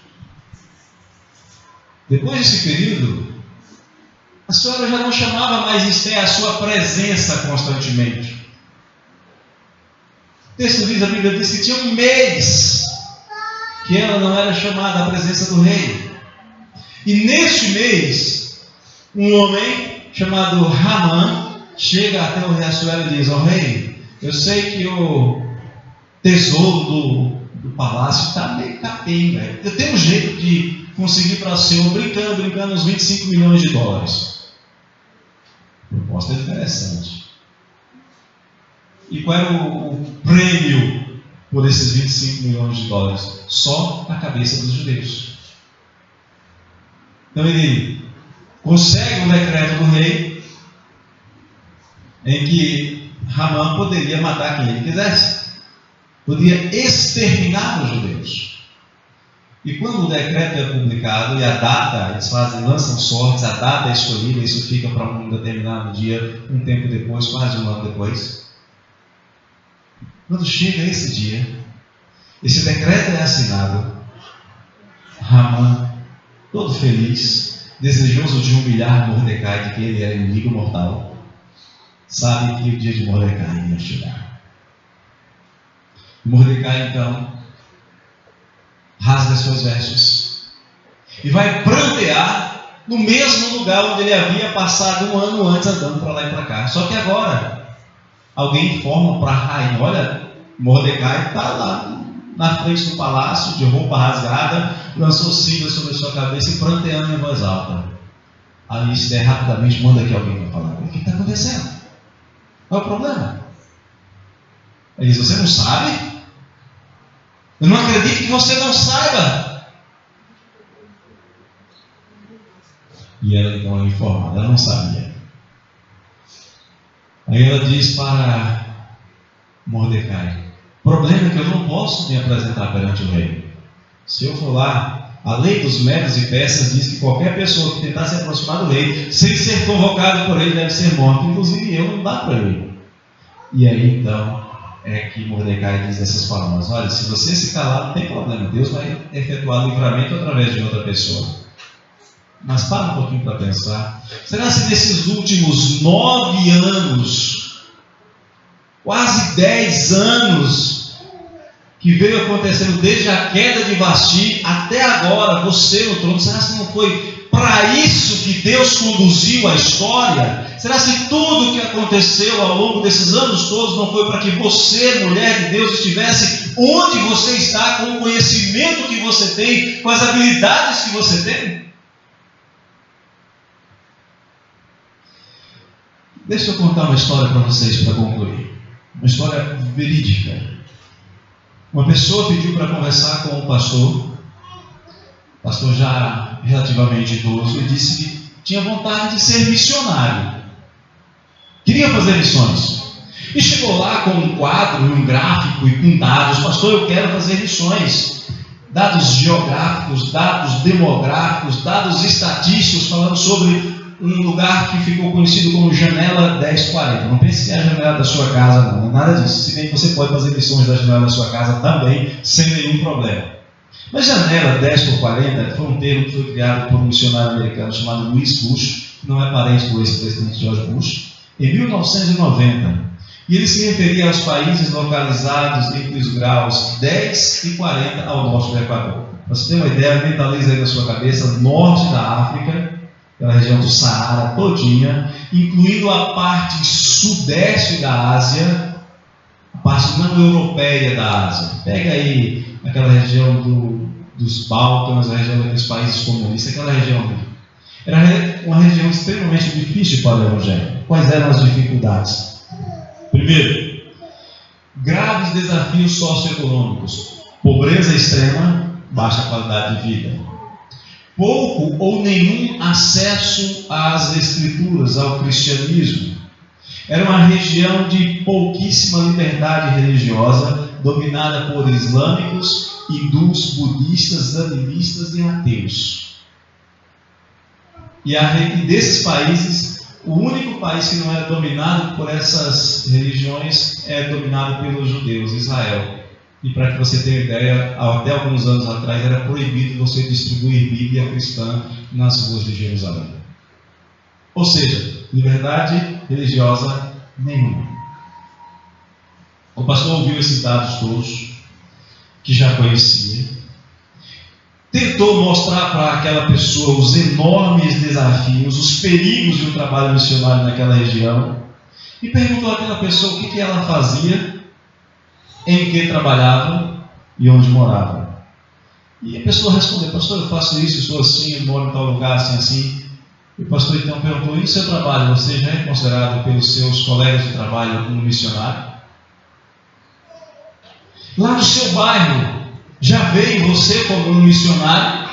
Depois desse período, a senhora já não chamava mais Esther à sua presença constantemente. O texto diz, a Bíblia diz que tinha 1 mês que ela não era chamada à presença do rei. E neste mês, um homem chamado Ramã chega até o rei Assuero e diz: ó rei, eu sei que o tesouro do palácio está meio capenga. Eu tenho um jeito de conseguir para o senhor, brincando, uns 25 milhões de dólares. Proposta interessante. E qual era o prêmio por esses 25 milhões de dólares? Só a cabeça dos judeus. Então ele consegue um decreto do rei em que Ramã poderia matar quem ele quisesse. Podia exterminar os judeus. E quando o decreto é publicado e a data, eles lançam sortes, a data é escolhida, isso fica para um determinado dia, um tempo depois, quase 1 ano depois. Quando chega esse dia, esse decreto é assinado, Ramã, todo feliz, desejoso de humilhar Mordecai, de que ele era inimigo mortal, sabe que o dia de Mordecai ia chegar. Mordecai então rasga suas vestes e vai prantear no mesmo lugar onde ele havia passado 1 ano antes andando para lá e para cá. Só que agora alguém informa para a rainha: olha, Mordecai está lá na frente do palácio, de roupa rasgada, lançou cinza sobre a sua cabeça e pranteando em voz alta. A Esther rapidamente manda que alguém vai falar: o que está acontecendo? Qual é o problema? Ele diz: você não sabe? Eu não acredito que você não saiba. E ela então é informada, ela não sabia. Aí ela diz para Mordecai: o problema é que eu não posso me apresentar perante o rei. Se eu for lá, a lei dos medos e persas diz que qualquer pessoa que tentar se aproximar do rei, sem ser convocado por ele, deve ser morto. Inclusive eu, não dá para ele. E aí então é que Mordecai diz essas palavras: olha, se você se calar, não tem problema, Deus vai efetuar livramento através de outra pessoa. Mas para um pouquinho para pensar. Será que nesses últimos 9 anos quase 10 anos que veio acontecendo desde a queda de Vasti até agora, você no trono. Será que não foi para isso que Deus conduziu a história? Será que tudo o que aconteceu ao longo desses anos todos não foi para que você, mulher de Deus, estivesse onde você está, com o conhecimento que você tem, com as habilidades que você tem? Deixa eu contar uma história para vocês para concluir. Uma história verídica. Uma pessoa pediu para conversar com o pastor já relativamente idoso, e disse que tinha vontade de ser missionário. Queria fazer missões. E chegou lá com um quadro, um gráfico e com dados. Pastor, eu quero fazer missões. Dados geográficos, dados demográficos, dados estatísticos, falando sobre um lugar que ficou conhecido como Janela 1040. Não pense que é a janela da sua casa, não é nada disso. Se bem que você pode fazer missões da janela da sua casa também, sem nenhum problema. Mas Janela 1040 foi um termo que foi criado por um missionário americano chamado Louis Bush, que não é parente do ex-presidente George Bush, em 1990. E ele se referia aos países localizados entre os graus 10 e 40 ao norte do Equador. Para você ter uma ideia, mentaliza aí na sua cabeça: norte da África, aquela região do Saara todinha, incluindo a parte sudeste da Ásia, a parte não europeia da Ásia. Pega aí aquela região dos Balcãs, a região daqueles países comunistas, aquela região ali. Era uma região extremamente difícil para o Evangelho. Quais eram as dificuldades? Primeiro, graves desafios socioeconômicos, pobreza extrema, baixa qualidade de vida, pouco ou nenhum acesso às escrituras, ao cristianismo. Era uma região de pouquíssima liberdade religiosa, dominada por islâmicos, hindus, budistas, animistas e ateus. E desses países, o único país que não era dominado por essas religiões é dominado pelos judeus, Israel. E para que você tenha ideia, até alguns anos atrás era proibido você distribuir Bíblia cristã nas ruas de Jerusalém. Ou seja, liberdade religiosa nenhuma. O pastor ouviu esses dados todos, que já conhecia, tentou mostrar para aquela pessoa os enormes desafios, os perigos de um trabalho missionário naquela região, e perguntou àquela pessoa o que ela fazia, em que trabalhava e onde morava. E a pessoa respondeu: pastor, eu faço isso, eu sou assim, eu moro em tal lugar, assim, assim. E o pastor então perguntou: e o seu trabalho, você já é considerado pelos seus colegas de trabalho como missionário? Lá no seu bairro, já veio você como um missionário?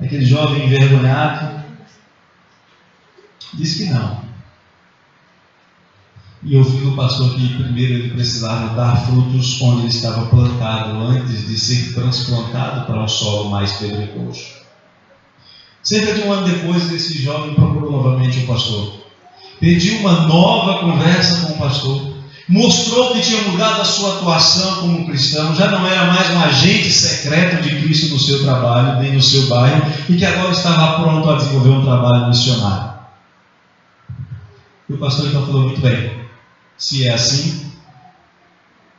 Aquele jovem envergonhado disse que não. E ouviu o pastor que primeiro ele precisava dar frutos onde ele estava plantado, antes de ser transplantado para um solo mais pedregoso. Cerca de um ano depois, esse jovem procurou novamente o pastor. Pediu uma nova conversa com o pastor. Mostrou que tinha mudado a sua atuação como cristão, já não era mais um agente secreto de Cristo no seu trabalho, nem no seu bairro, e que agora estava pronto a desenvolver um trabalho missionário. E o pastor então falou: muito bem, se é assim,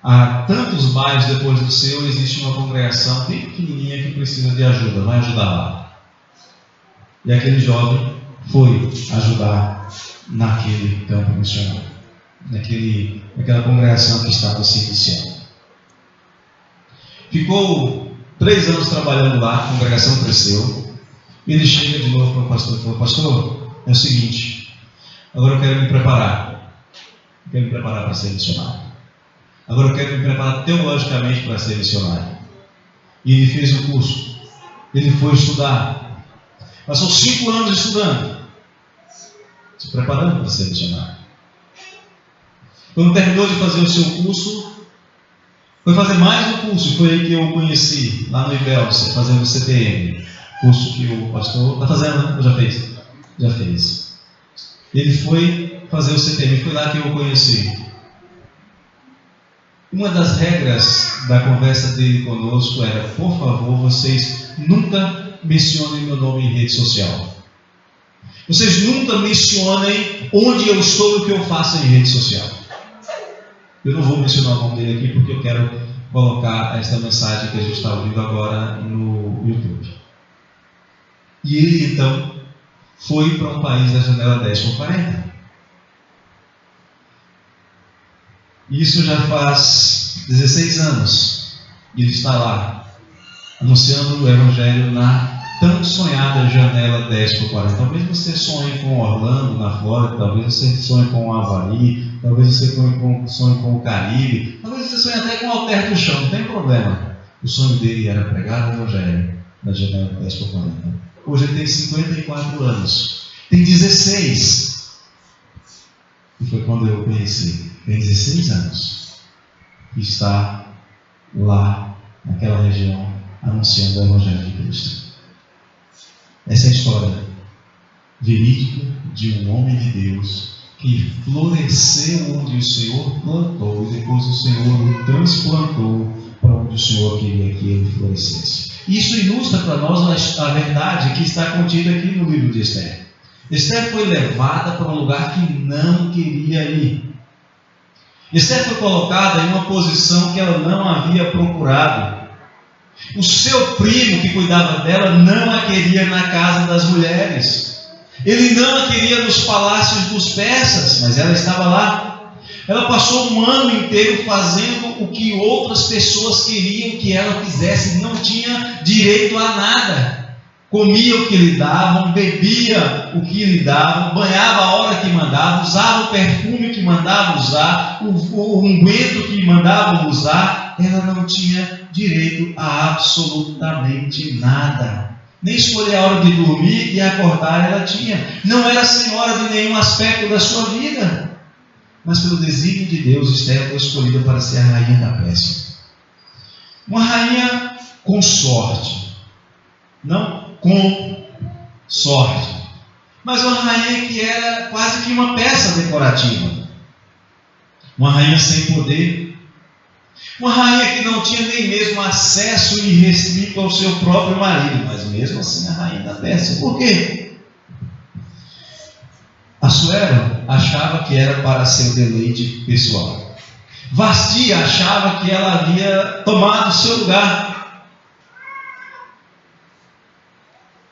há tantos bairros depois do seu, existe uma congregação bem pequenininha que precisa de ajuda, vai ajudar lá. E aquele jovem foi ajudar naquele campo missionário, naquela congregação que estava se iniciando. Ficou 3 anos trabalhando lá, a congregação cresceu. Ele chega de novo para o pastor e falou: pastor, é o seguinte, agora eu quero me preparar. Eu quero me preparar para ser missionário. Agora eu quero me preparar teologicamente para ser missionário. E ele fez o curso. Ele foi estudar. Passou 5 anos estudando, se preparando para ser missionário. Quando terminou de fazer o seu curso, foi fazer mais um curso. Foi aí que eu o conheci, lá no IBELSE, fazendo o CPM. Curso que o pastor está fazendo, né? Ou já fez? Já fez. Ele foi fazer o CPM, foi lá que eu o conheci. Uma das regras da conversa dele conosco era: por favor, vocês nunca mencionem meu nome em rede social. Vocês nunca mencionem onde eu estou e o que eu faço em rede social. Eu não vou mencionar o nome dele aqui porque eu quero colocar esta mensagem que a gente está ouvindo agora no YouTube. E ele então foi para um país da janela 10 por 40. Isso já faz 16 anos. E ele está lá, anunciando o Evangelho na tão sonhada janela 10 por 40. Talvez você sonhe com Orlando, na Flórida. Talvez você sonhe com o Havaí. Talvez você sonhe com o Caribe. Talvez você sonhe até com o Alter do Chão. Não tem problema. O sonho dele era pregar o Evangelho na janela 10 por 40. Hoje ele tem 54 anos. Tem 16. E foi quando eu o conheci. Tem 16 anos. E está lá, naquela região, anunciando o Evangelho de Cristo. Essa é a história verídica de um homem de Deus que floresceu onde o Senhor plantou e depois o Senhor o transplantou para onde o Senhor queria que ele florescesse. Isso ilustra para nós a verdade que está contida aqui no livro de Esther. Esther foi levada para um lugar que não queria ir. Esther foi colocada em uma posição que ela não havia procurado. O seu primo que cuidava dela não a queria na casa das mulheres. Ele não a queria nos palácios dos persas, mas ela estava lá. Ela passou um ano inteiro fazendo o que outras pessoas queriam que ela fizesse. Não tinha direito a nada. Comia o que lhe davam, bebia o que lhe davam, banhava a hora que mandavam, usava o perfume que mandavam usar, o unguento que mandavam usar. Ela não tinha direito a absolutamente nada. Nem escolher a hora de dormir e acordar ela tinha. Não era senhora de nenhum aspecto da sua vida. Mas pelo desígnio de Deus, Esther foi escolhida para ser a rainha da Pérsia. Uma rainha com sorte. Não com sorte. Mas uma rainha que era quase que uma peça decorativa. Uma rainha sem poder. Uma rainha que não tinha nem mesmo acesso irrestrito ao seu próprio marido, mas mesmo assim a rainha da Pérsia. Por quê? Assuero achava que era para seu deleite pessoal. Vasti achava que ela havia tomado o seu lugar.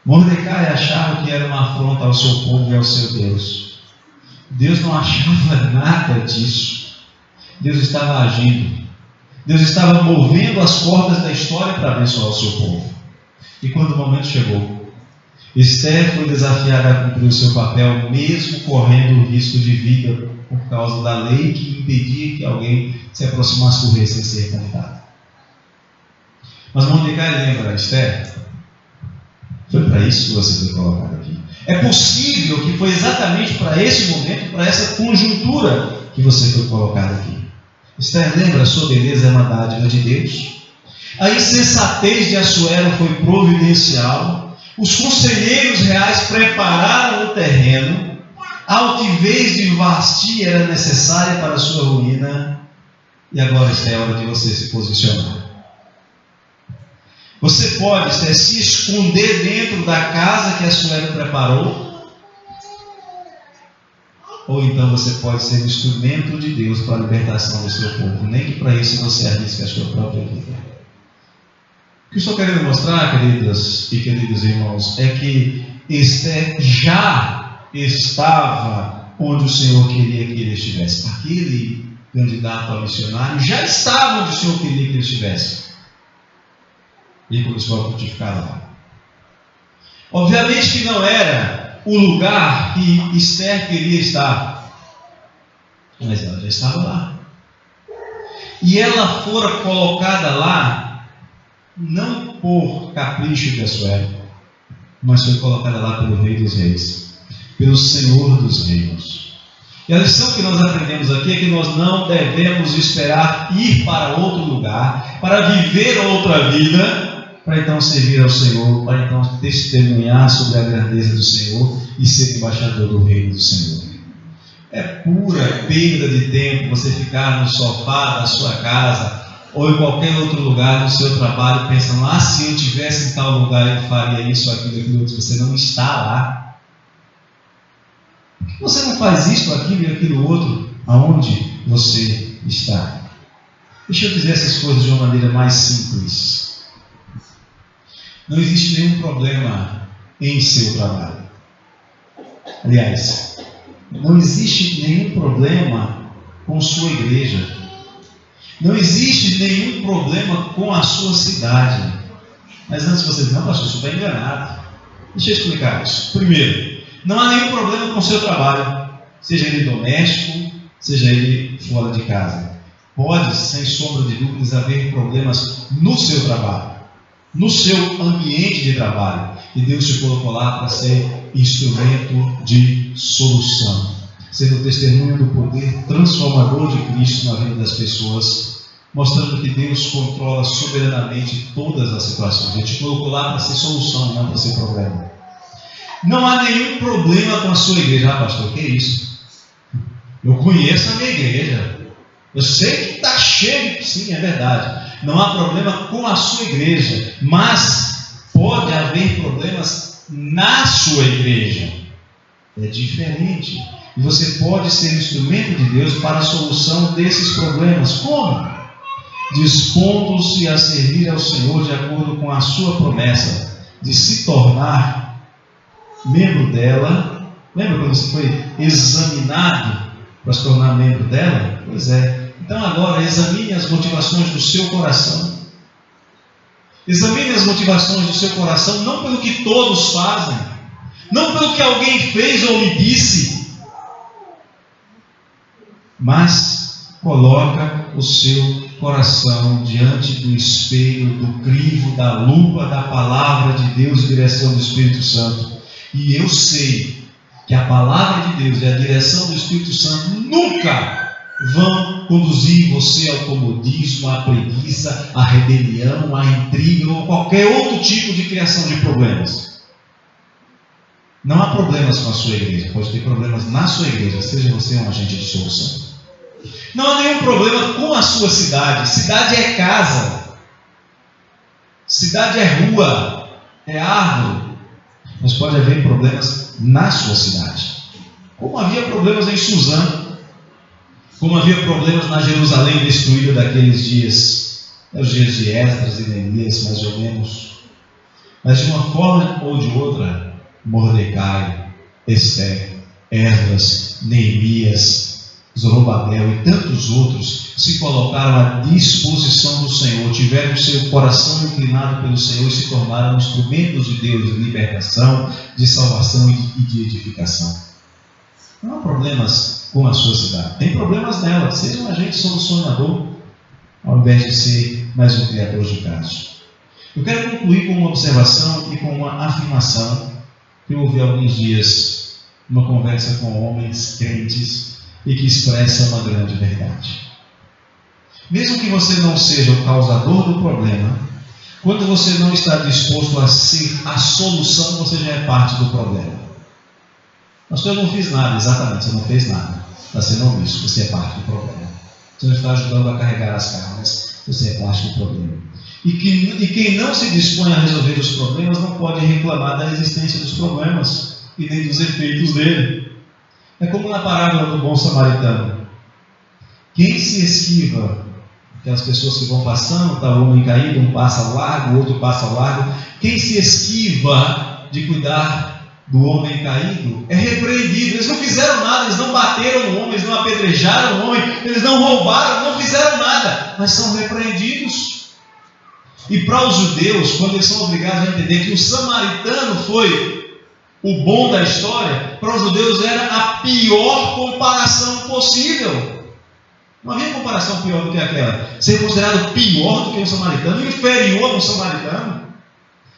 Mordecai achava que era uma afronta ao seu povo e ao seu Deus. Deus não achava nada disso. Deus estava agindo. Deus estava movendo as cordas da história para abençoar o seu povo. E quando o momento chegou, Esther foi desafiada a cumprir o seu papel, mesmo correndo o risco de vida por causa da lei que impedia que alguém se aproximasse do rei sem ser convidado. Mas Mordecai lembra, Esther, foi para isso que você foi colocado aqui. É possível que foi exatamente para esse momento, para essa conjuntura que você foi colocado aqui. Esther, lembra, a sua beleza é uma dádiva de Deus. A insensatez de Assuero foi providencial. Os conselheiros reais prepararam o terreno. A altivez de Vasti era necessária para a sua ruína. E agora está a hora de você se posicionar. Você pode, Esther, se esconder dentro da casa que Assuero preparou. Ou então você pode ser um instrumento de Deus para a libertação do seu povo. Nem que para isso você arrisque a sua própria vida. O que eu estou querendo mostrar, queridas e queridos irmãos, é que Esther já estava onde o Senhor queria que ele estivesse. Aquele candidato a missionário já estava onde o Senhor queria que ele estivesse. E começou a frutificar lá. Obviamente que não era o lugar que Esther queria estar, mas ela já estava lá. E ela fora colocada lá, não por capricho de Assuero, mas foi colocada lá pelo Rei dos Reis, pelo Senhor dos Reinos. E a lição que nós aprendemos aqui é que nós não devemos esperar ir para outro lugar, para viver outra vida, para então servir ao Senhor, para então testemunhar sobre a grandeza do Senhor e ser embaixador do reino do Senhor. É pura perda de tempo você ficar no sofá da sua casa ou em qualquer outro lugar no seu trabalho pensando, se eu estivesse em tal lugar eu faria isso, aquilo, aquilo outro. Você não está lá. Por que você não faz isso, aquilo e aquilo outro, aonde você está? Deixa eu dizer essas coisas de uma maneira mais simples. Não existe nenhum problema em seu trabalho. Aliás, não existe nenhum problema com sua igreja. Não existe nenhum problema com a sua cidade. Mas antes você diz, não, pastor, você está enganado. Deixa eu explicar isso. Primeiro, não há nenhum problema com o seu trabalho, seja ele doméstico, seja ele fora de casa. Pode, sem sombra de dúvidas, haver problemas no seu trabalho, no seu ambiente de trabalho. E Deus te colocou lá para ser instrumento de solução, sendo testemunho do poder transformador de Cristo na vida das pessoas, mostrando que Deus controla soberanamente todas as situações. Ele te colocou lá para ser solução, não para ser problema. Não há nenhum problema com a sua igreja. Ah, pastor, que é isso? Eu conheço a minha igreja. Eu sei que está cheio. Sim, é verdade. Não há problema com a sua igreja, mas pode haver problemas na sua igreja. É diferente. E você pode ser instrumento de Deus para a solução desses problemas. Como? Dispondo-se a servir ao Senhor de acordo com a sua promessa de se tornar membro dela. Lembra quando você foi examinado para se tornar membro dela? Pois é. Então agora examine as motivações do seu coração. Examine as motivações do seu coração, não pelo que todos fazem, não pelo que alguém fez ou lhe disse, mas coloca o seu coração diante do espelho, do crivo, da lupa da palavra de Deus e direção do Espírito Santo. E eu sei que a palavra de Deus e a direção do Espírito Santo nunca vão conduzir você ao comodismo, à preguiça, à rebelião, à intriga ou qualquer outro tipo de criação de problemas. Não há problemas com a sua igreja, pode ter problemas na sua igreja, seja você um agente de solução. Não há nenhum problema com a sua cidade. Cidade é casa, cidade é rua, é árvore. Mas pode haver problemas na sua cidade. Como havia problemas em Suzano, como havia problemas na Jerusalém destruída daqueles dias, os dias de Esdras e Neemias, mais ou menos. Mas de uma forma ou de outra, Mordecai, Esther, Esdras, Neemias, Zorobabel e tantos outros se colocaram à disposição do Senhor, tiveram o seu coração inclinado pelo Senhor e se tornaram instrumentos de Deus de libertação, de salvação e de edificação. Não há problemas com a sua cidade, tem problemas nela. Seja um agente solucionador ao invés de ser mais um criador de casos. Eu quero concluir com uma observação e com uma afirmação que eu ouvi há alguns dias numa conversa com homens crentes e que expressa uma grande verdade. Mesmo que você não seja o causador do problema, quando você não está disposto a ser a solução, você já é parte do problema. Pastor, eu não fiz nada. Exatamente, você não fez nada. Está sendo omisso, você é parte do problema. Você não está ajudando a carregar as cargas, você é parte do problema. E quem não se dispõe a resolver os problemas não pode reclamar da existência dos problemas e nem dos efeitos dele. É como na parábola do bom samaritano. Quem se esquiva, aquelas pessoas que vão passando, está o homem caído, um passa ao largo, o outro passa ao largo. Quem se esquiva de cuidar do homem caído é repreendido. Eles não fizeram nada, eles não bateram no homem, eles não apedrejaram o homem, eles não roubaram, não fizeram nada, mas são repreendidos. E para os judeus, quando eles são obrigados a entender que o samaritano foi o bom da história, para os judeus era a pior comparação possível. Não havia comparação pior do que aquela. Ser considerado pior do que um samaritano, inferior a um samaritano.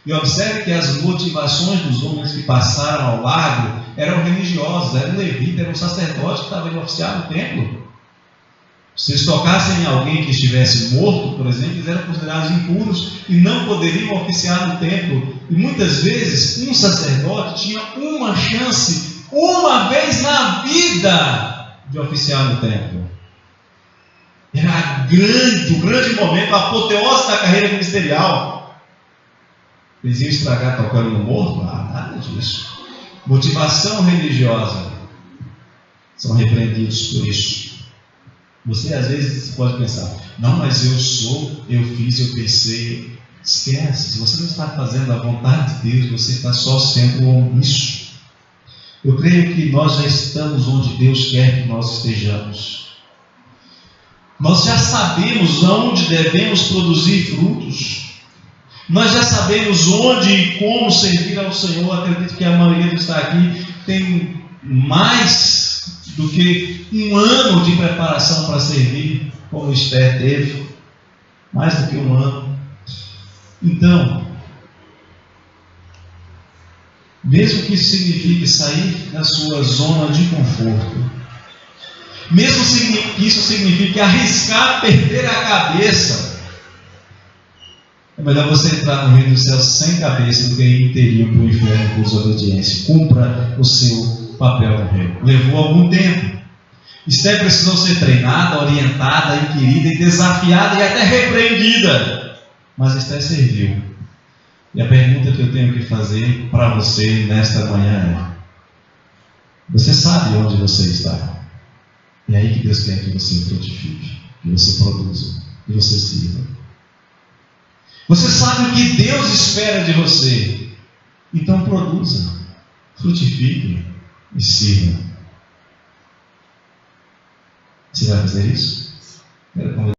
E observe que as motivações dos homens que passaram ao largo eram religiosos, eram levitas, eram sacerdotes que estavam indo oficiar no templo. Se eles tocassem em alguém que estivesse morto, por exemplo, eles eram considerados impuros e não poderiam oficiar no templo. E muitas vezes um sacerdote tinha uma chance, uma vez na vida, de oficiar no templo. Era o grande momento, a apoteose da carreira ministerial. Eles iam estragar tocando no morto? Ah, nada disso. Motivação religiosa são repreendidos por isso. Você às vezes pode pensar, não, mas eu fiz, eu pensei. Esquece, se você não está fazendo a vontade de Deus, você está só sendo omisso. Eu creio que nós já estamos onde Deus quer que nós estejamos. Nós já sabemos aonde devemos produzir frutos. Nós já sabemos onde e como servir ao Senhor. Acredito que a maioria que está aqui tem mais do que um ano de preparação para servir, como Esther teve. Mais do que um ano. Então, mesmo que isso signifique sair da sua zona de conforto, mesmo que isso signifique arriscar perder a cabeça, é melhor você entrar no reino dos céus sem cabeça do que ir inteirinho para o inferno por desobediência. Cumpra o seu papel no reino. Levou algum tempo. Esther precisou ser treinada, orientada, inquirida e desafiada e até repreendida. Mas Esther serviu. E a pergunta que eu tenho que fazer para você nesta manhã é: você sabe onde você está? É aí que Deus quer que você frutifique, que você produza, que você sirva. Você sabe o que Deus espera de você. Então produza, frutifique e sirva. Você vai fazer isso? Quero convidar